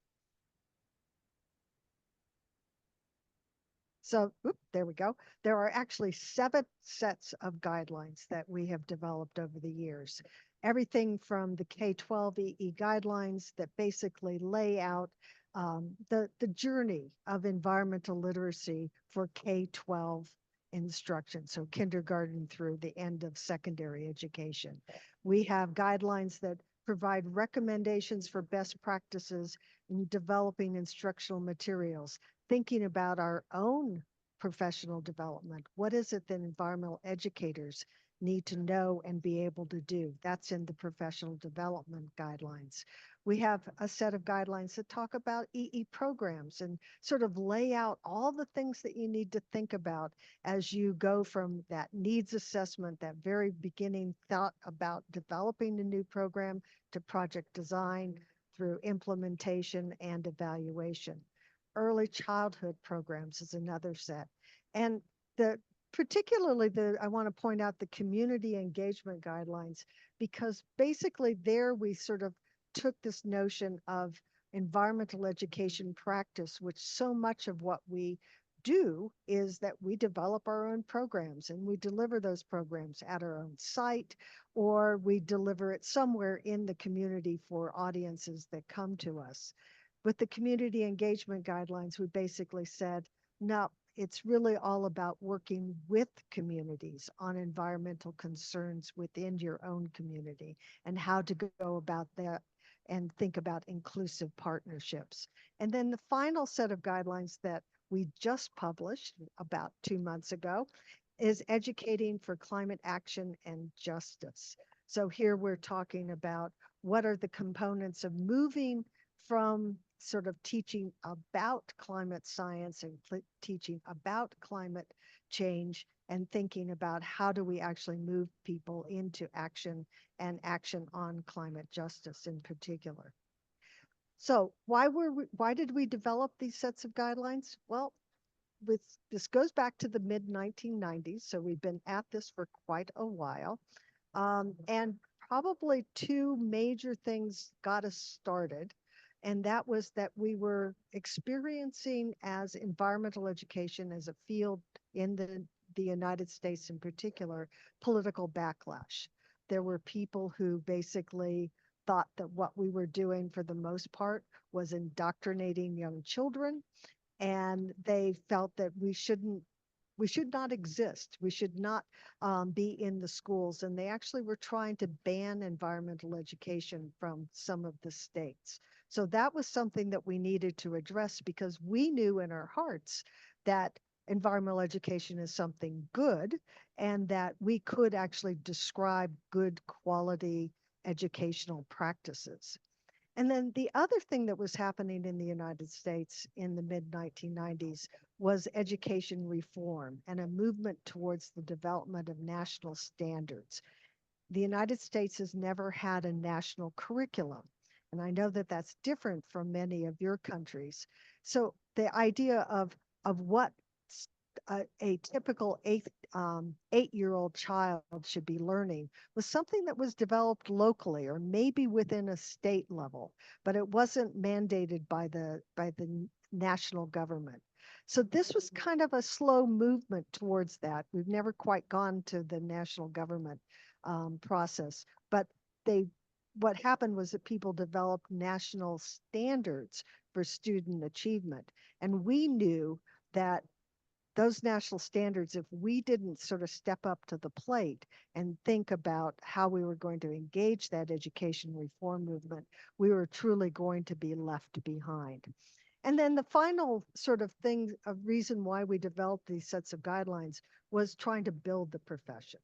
So, there we go. There are actually 7 sets of guidelines that we have developed over the years. Everything from the K-12 EE guidelines that basically lay out the journey of environmental literacy for K-12 instruction, so kindergarten through the end of secondary education. We have guidelines that provide recommendations for best practices in developing instructional materials, thinking about our own professional development. What is it that environmental educators need to know and be able to do? That's in the professional development guidelines. We have a set of guidelines that talk about EE programs and sort of lay out all the things that you need to think about as you go from that needs assessment, that very beginning thought about developing a new program, to project design, through implementation and evaluation. Early childhood programs is another set. And particularly I want to point out the community engagement guidelines, because basically there we sort of took this notion of environmental education practice, which so much of what we do is that we develop our own programs and we deliver those programs at our own site, or we deliver it somewhere in the community for audiences that come to us. With the community engagement guidelines, we basically said, no, it's really all about working with communities on environmental concerns within your own community and how to go about that and think about inclusive partnerships. And then the final set of guidelines that we just published about 2 months ago is Educating for Climate Action and Justice. So here we're talking about what are the components of moving from sort of teaching about climate science and teaching about climate change and thinking about how do we actually move people into action and action on climate justice in particular. So why did we develop these sets of guidelines? Well, this goes back to the mid 1990s, so we've been at this for quite a while. And probably two major things got us started. And that was that we were experiencing as environmental education as a field in the United States in particular, political backlash. There were people who basically thought that what we were doing for the most part was indoctrinating young children, and they felt that we should not exist. We should not be in the schools. And they actually were trying to ban environmental education from some of the states. So that was something that we needed to address, because we knew in our hearts that environmental education is something good and that we could actually describe good quality educational practices. And then the other thing that was happening in the United States in the mid 1990s was education reform and a movement towards the development of national standards. The United States has never had a national curriculum. And I know that that's different from many of your countries. So the idea of what a typical eight-year-old child should be learning was something that was developed locally or maybe within a state level, but it wasn't mandated by the national government. So this was kind of a slow movement towards that. We've never quite gone to the national government process, but what happened was that people developed national standards for student achievement. And we knew that those national standards, if we didn't sort of step up to the plate and think about how we were going to engage that education reform movement, we were truly going to be left behind. And then the final sort of thing, a reason why we developed these sets of guidelines was trying to build the profession,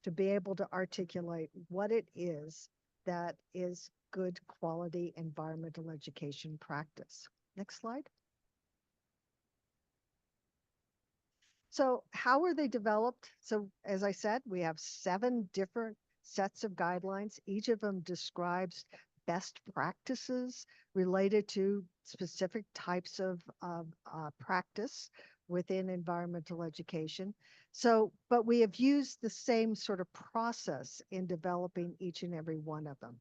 to be able to articulate what it is that is good quality environmental education practice. Next slide. So how were they developed? So as I said, we have 7 different sets of guidelines. Each of them describes best practices related to specific types of practice within environmental education. So, but we have used the same sort of process in developing each and every one of them.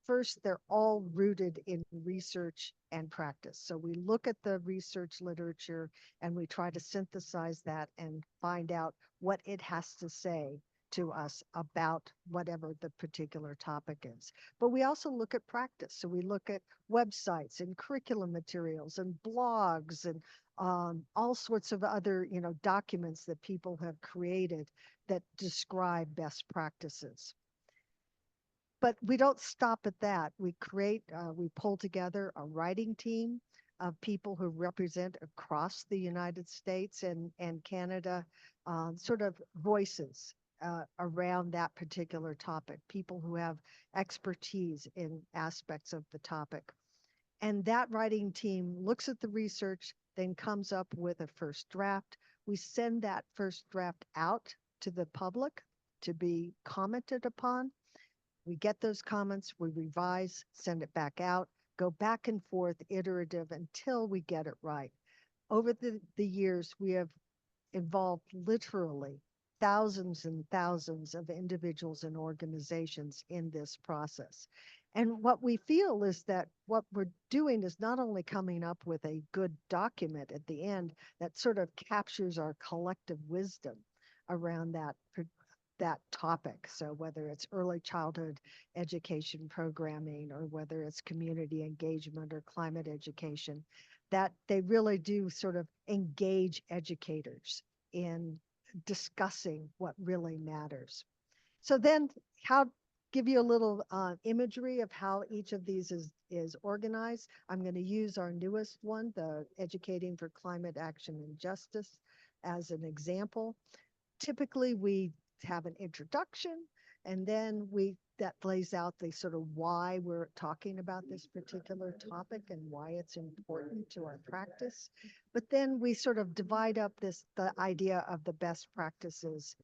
First, they're all rooted in research and practice. So we look at the research literature and we try to synthesize that and find out what it has to say to us about whatever the particular topic is. But we also look at practice. So we look at websites and curriculum materials and blogs and all sorts of other, documents that people have created that describe best practices. But we don't stop at that. We pull together a writing team of people who represent across the United States and Canada, sort of voices around that particular topic, people who have expertise in aspects of the topic. And that writing team looks at the research, then comes up with a first draft. We send that first draft out to the public to be commented upon. We get those comments, we revise, send it back out, go back and forth, iterative until we get it right. Over the years, we have involved literally thousands and thousands of individuals and organizations in this process. And what we feel is that what we're doing is not only coming up with a good document at the end that sort of captures our collective wisdom around that topic. So whether it's early childhood education programming or whether it's community engagement or climate education, that they really do sort of engage educators in discussing what really matters. So then give you a little imagery of how each of these is organized. I'm going to use our newest one, the Educating for Climate Action and Justice, as an example. Typically, we have an introduction, And then that lays out the sort of why we're talking about this particular topic and why it's important to our practice. But then we sort of divide up the idea of the best practices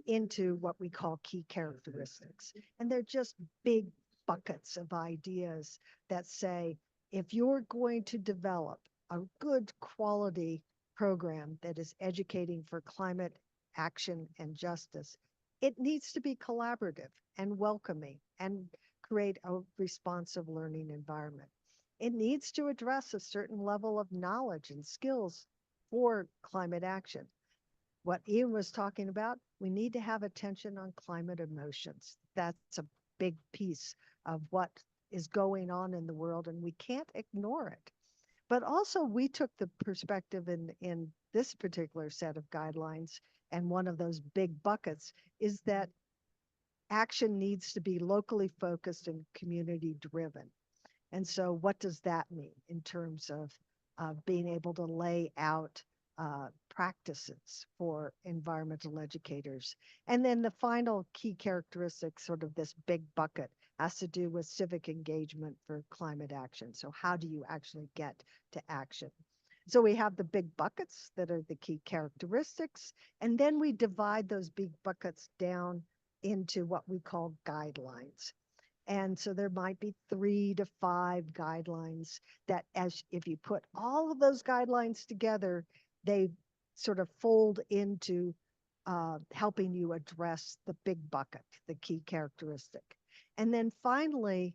into what we call key characteristics. And they're just big buckets of ideas that say, if you're going to develop a good quality program that is educating for climate action and justice, it needs to be collaborative and welcoming and create a responsive learning environment. It needs to address a certain level of knowledge and skills for climate action. What Ian was talking about, we need to have attention on climate emotions. That's a big piece of what is going on in the world, and we can't ignore it. But also we took the perspective in this particular set of guidelines, and one of those big buckets is that action needs to be locally focused and community driven. And so what does that mean in terms of being able to lay out practices for environmental educators? And then the final key characteristic, sort of this big bucket, has to do with civic engagement for climate action. So how do you actually get to action? So we have the big buckets that are the key characteristics, and then we divide those big buckets down into what we call guidelines. And so there might be 3 to 5 guidelines that, as if you put all of those guidelines together, they sort of fold into helping you address the big bucket, the key characteristic. And then finally,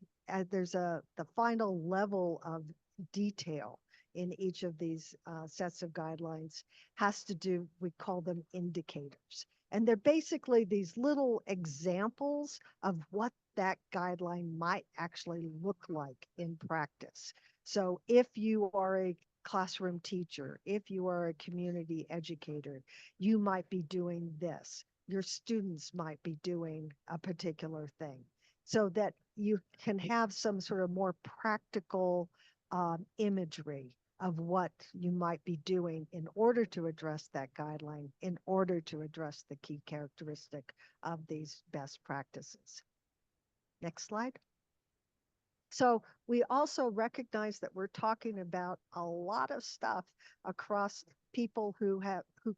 there's the final level of detail in each of these sets of guidelines has to do, we call them indicators. And they're basically these little examples of what that guideline might actually look like in practice. So if you are a classroom teacher, if you are a community educator, you might be doing this. Your students might be doing a particular thing, so that you can have some sort of more practical imagery of what you might be doing in order to address that guideline, in order to address the key characteristic of these best practices. Next slide. So we also recognize that we're talking about a lot of stuff across people who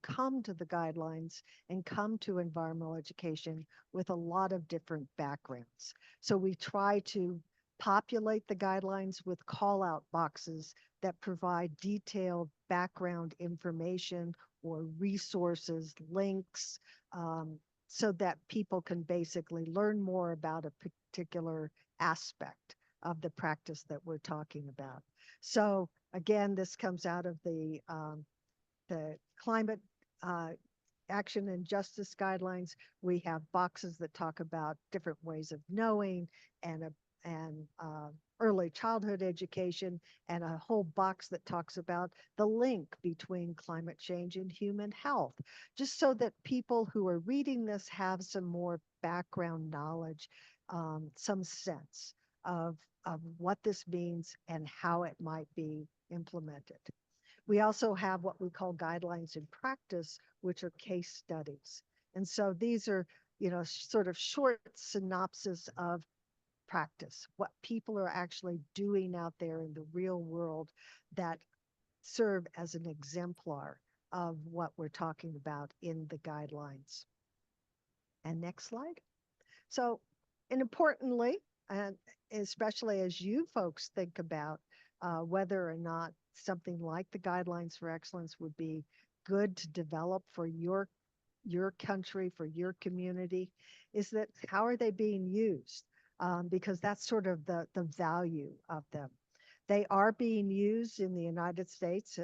come to the guidelines and come to environmental education with a lot of different backgrounds. So we try to populate the guidelines with call-out boxes that provide detailed background information or resources, links, so that people can basically learn more about a particular aspect of the practice that we're talking about. So again, this comes out of the climate action and justice guidelines. We have boxes that talk about different ways of knowing and early childhood education, and a whole box that talks about the link between climate change and human health, just so that people who are reading this have some more background knowledge, some sense of what this means and how it might be implemented. We also have what we call guidelines in practice, which are case studies. And so these are, sort of short synopsis of practice, what people are actually doing out there in the real world that serve as an exemplar of what we're talking about in the guidelines. And next slide. So, and importantly, and especially as you folks think about whether or not something like the guidelines for excellence would be good to develop for your country, for your community, is that how are they being used? Because that's sort of the value of them. They are being used in the United States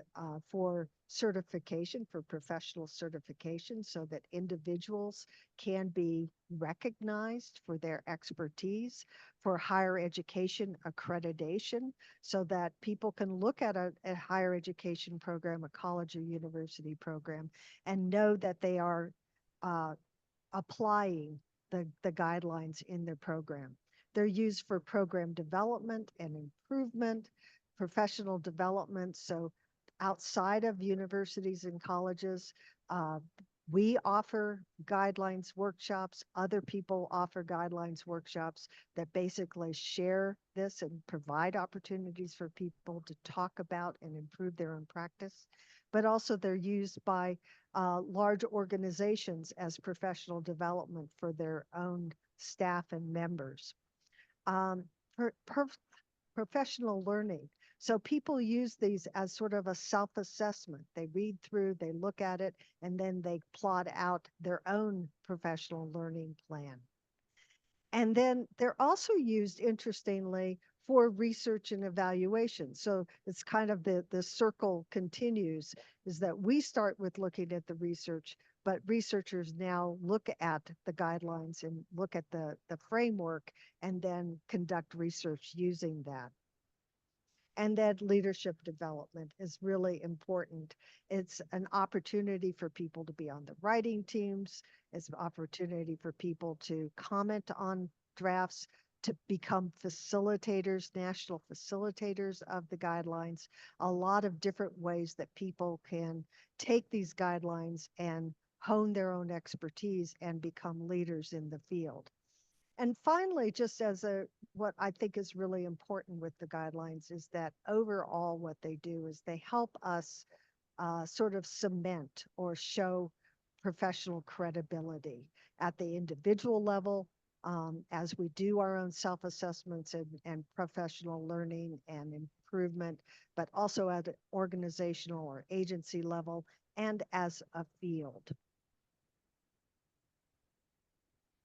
for certification, for professional certification, so that individuals can be recognized for their expertise, for higher education accreditation, so that people can look at a higher education program, a college or university program, and know that they are applying the guidelines in their program. They're used for program development and improvement, professional development. So outside of universities and colleges, We offer guidelines workshops. Other people offer guidelines workshops that basically share this and provide opportunities for people to talk about and improve their own practice. But also they're used by large organizations as professional development for their own staff and members. Professional learning. So people use these as sort of a self-assessment. They read through, they look at it, and then they plot out their own professional learning plan. And then they're also used, interestingly, for research and evaluation. So it's kind of the circle continues, is that we start with looking at the research, but researchers now look at the guidelines and look at the framework and then conduct research using that. And then leadership development is really important. It's an opportunity for people to be on the writing teams. It's an opportunity for people to comment on drafts, to become facilitators, national facilitators of the guidelines. A lot of different ways that people can take these guidelines and hone their own expertise and become leaders in the field. And finally, just as what I think is really important with the guidelines is that overall what they do is they help us sort of cement or show professional credibility at the individual level as we do our own self-assessments and professional learning and improvement, but also at an organizational or agency level and as a field.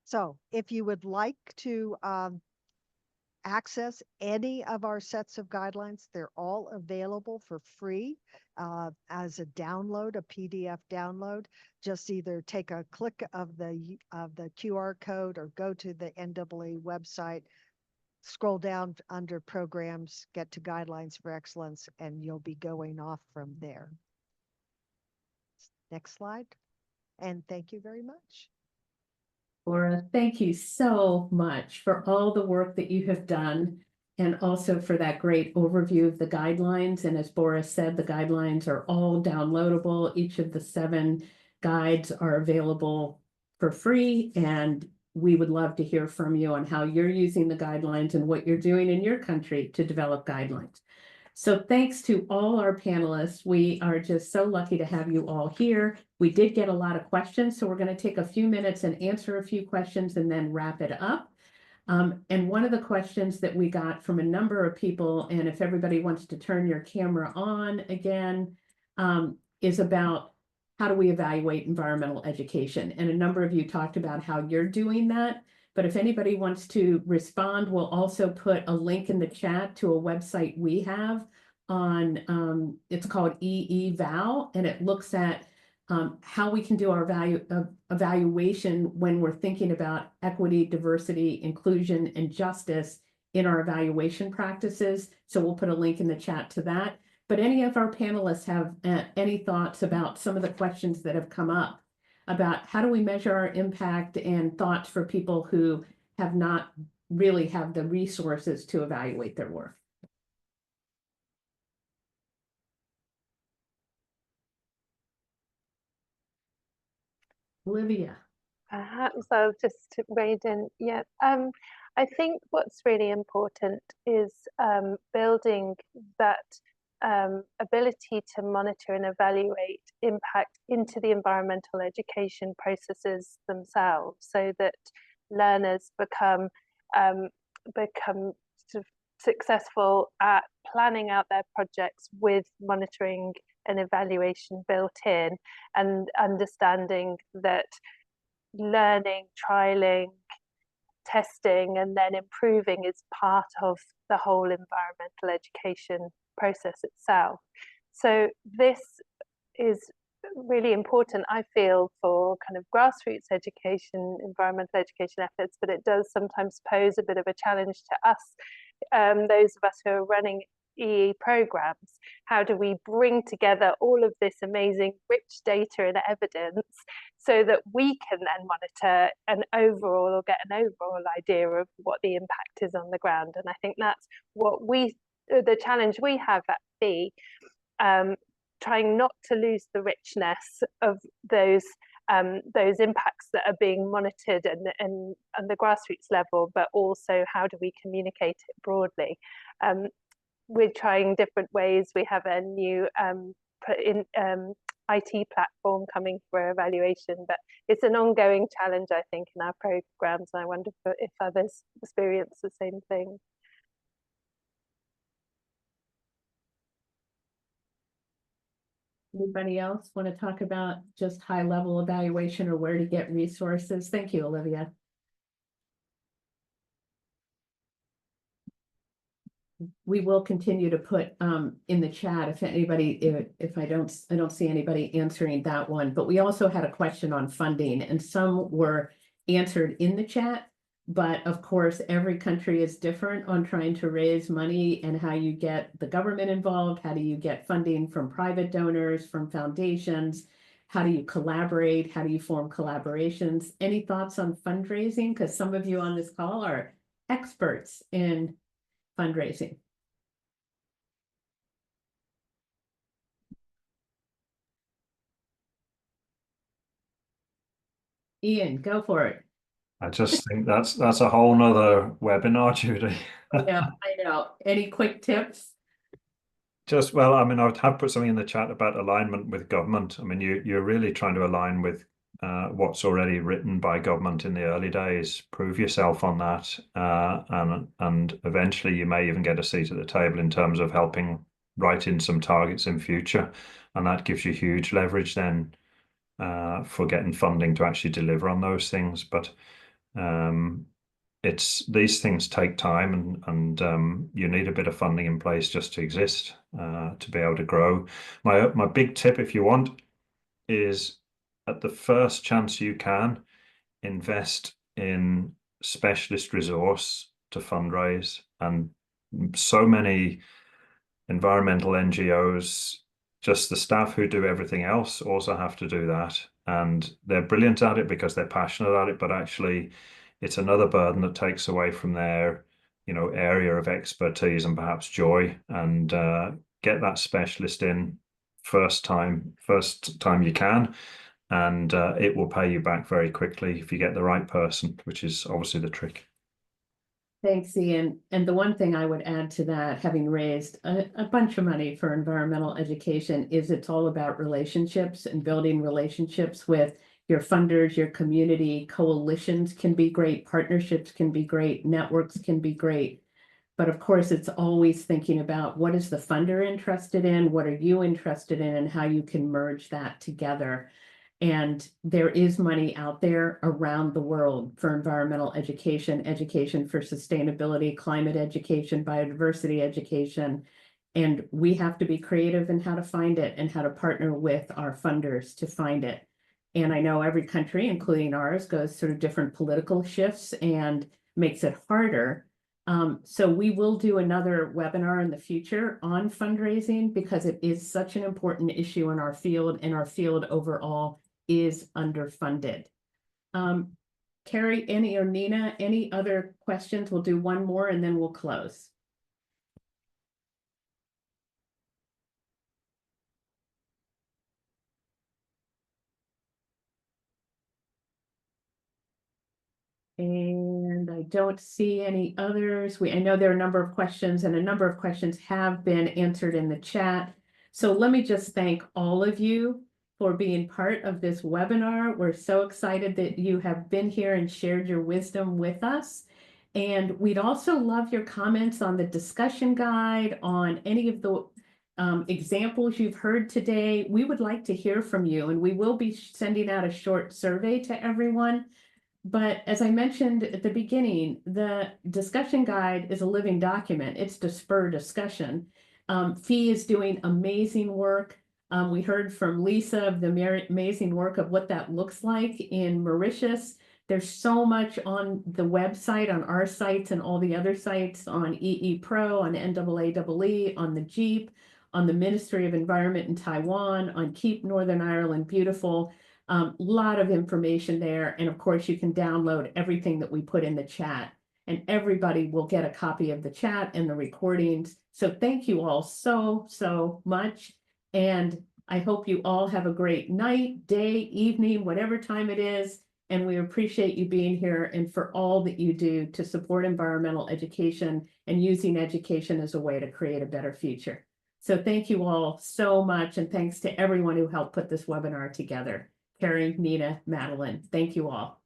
So if you would like to access any of our sets of guidelines, they're all available for free as a download, a PDF download. Just either take a click of the QR code or go to the NAAEE website, scroll down under programs, get to Guidelines for Excellence, and you'll be going off from there. Next slide. And thank you very much. Laura, thank you so much for all the work that you have done and also for that great overview of the guidelines. And as Boris said, the guidelines are all downloadable. Each of the 7 guides are available for free. And we would love to hear from you on how you're using the guidelines and what you're doing in your country to develop guidelines. So thanks to all our panelists. We are just so lucky to have you all here. We did get a lot of questions, so we're going to take a few minutes and answer a few questions and then wrap it up. And one of the questions that we got from a number of people, and if everybody wants to turn your camera on again, is about how do we evaluate environmental education? And a number of you talked about how you're doing that. But if anybody wants to respond, we'll also put a link in the chat to a website we have on, it's called EEVal, and it looks at how we can do our evaluation when we're thinking about equity, diversity, inclusion, and justice in our evaluation practices. So we'll put a link in the chat to that. But any of our panelists have any thoughts about some of the questions that have come up about how do we measure our impact, and thoughts for people who have not really have the resources to evaluate their work? Olivia. Perhaps I'll just wade in. Yeah, I think what's really important is building that ability to monitor and evaluate impact into the environmental education processes themselves, so that learners become sort of successful at planning out their projects with monitoring and evaluation built in, and understanding that learning, trialing, testing, and then improving is part of the whole environmental education process itself. So this is really important, I feel, for kind of grassroots education, environmental education efforts, but it does sometimes pose a bit of a challenge to us, those of us who are running EE programs. How do we bring together all of this amazing rich data and evidence so that we can then monitor an overall, or get an overall idea of what the impact is on the ground? And I think that's what the challenge we have at FEE, trying not to lose the richness of those those impacts that are being monitored and the grassroots level, but also how do we communicate it broadly. We're trying different ways. We have a new IT platform coming for evaluation, but it's an ongoing challenge, I think, in our programs. I wonder if others experience the same thing. Anybody else want to talk about just high level evaluation or where to get resources? Thank you, Olivia. We will continue to put in the chat if anybody, if I don't see anybody answering that one, but we also had a question on funding and some were answered in the chat. But of course, every country is different on trying to raise money and how you get the government involved. How do you get funding from private donors, from foundations? How do you collaborate? How do you form collaborations? Any thoughts on fundraising? Because some of you on this call are experts in fundraising. Ian, go for it. I just think that's a whole nother webinar, Judy. Yeah, I know. Any quick tips? Just, well, I mean, I would have put something in the chat about alignment with government. I mean, you're really trying to align with what's already written by government in the early days. Prove yourself on that, and eventually you may even get a seat at the table in terms of helping write in some targets in future, and that gives you huge leverage then for getting funding to actually deliver on those things. But these things take time, and you need a bit of funding in place just to exist, to be able to grow. My big tip, if you want, is at the first chance you can, invest in specialist resource to fundraise. And so many environmental NGOs, just the staff who do everything else also have to do that. And they're brilliant at it because they're passionate at it, but actually it's another burden that takes away from their, area of expertise and perhaps joy. And get that specialist in first time you can, and it will pay you back very quickly if you get the right person, which is obviously the trick. Thanks, Ian. And the one thing I would add to that, having raised a bunch of money for environmental education, is it's all about relationships and building relationships with your funders, your community. Coalitions can be great, partnerships can be great, networks can be great. But of course, it's always thinking about what is the funder interested in, what are you interested in, and how you can merge that together. And there is money out there around the world for environmental education, education for sustainability, climate education, biodiversity education. And we have to be creative in how to find it and how to partner with our funders to find it. And I know every country, including ours, goes through different political shifts and makes it harder. So we will do another webinar in the future on fundraising because it is such an important issue in our field, and our field overall is underfunded. Carrie, or Nina, any other questions? We'll do one more and then we'll close. And I don't see any others. I know there are a number of questions, and a number of questions have been answered in the chat. So let me just thank all of you for being part of this webinar. We're so excited that you have been here and shared your wisdom with us. And we'd also love your comments on the discussion guide, on any of the examples you've heard today. We would like to hear from you, and we will be sending out a short survey to everyone. But as I mentioned at the beginning, the discussion guide is a living document. It's to spur discussion. Fee is doing amazing work. We heard from Lisa of the amazing work of what that looks like in Mauritius. There's so much on the website, on our sites and all the other sites, on EE Pro, on NAAEE, on the GEEP, on the Ministry of Environment in Taiwan, on Keep Northern Ireland Beautiful. Lot of information there. And of course, you can download everything that we put in the chat, and everybody will get a copy of the chat and the recordings. So thank you all so much. And I hope you all have a great night, day, evening, whatever time it is. And we appreciate you being here and for all that you do to support environmental education and using education as a way to create a better future. So thank you all so much. And thanks to everyone who helped put this webinar together. Carrie, Nina, Madeline, thank you all.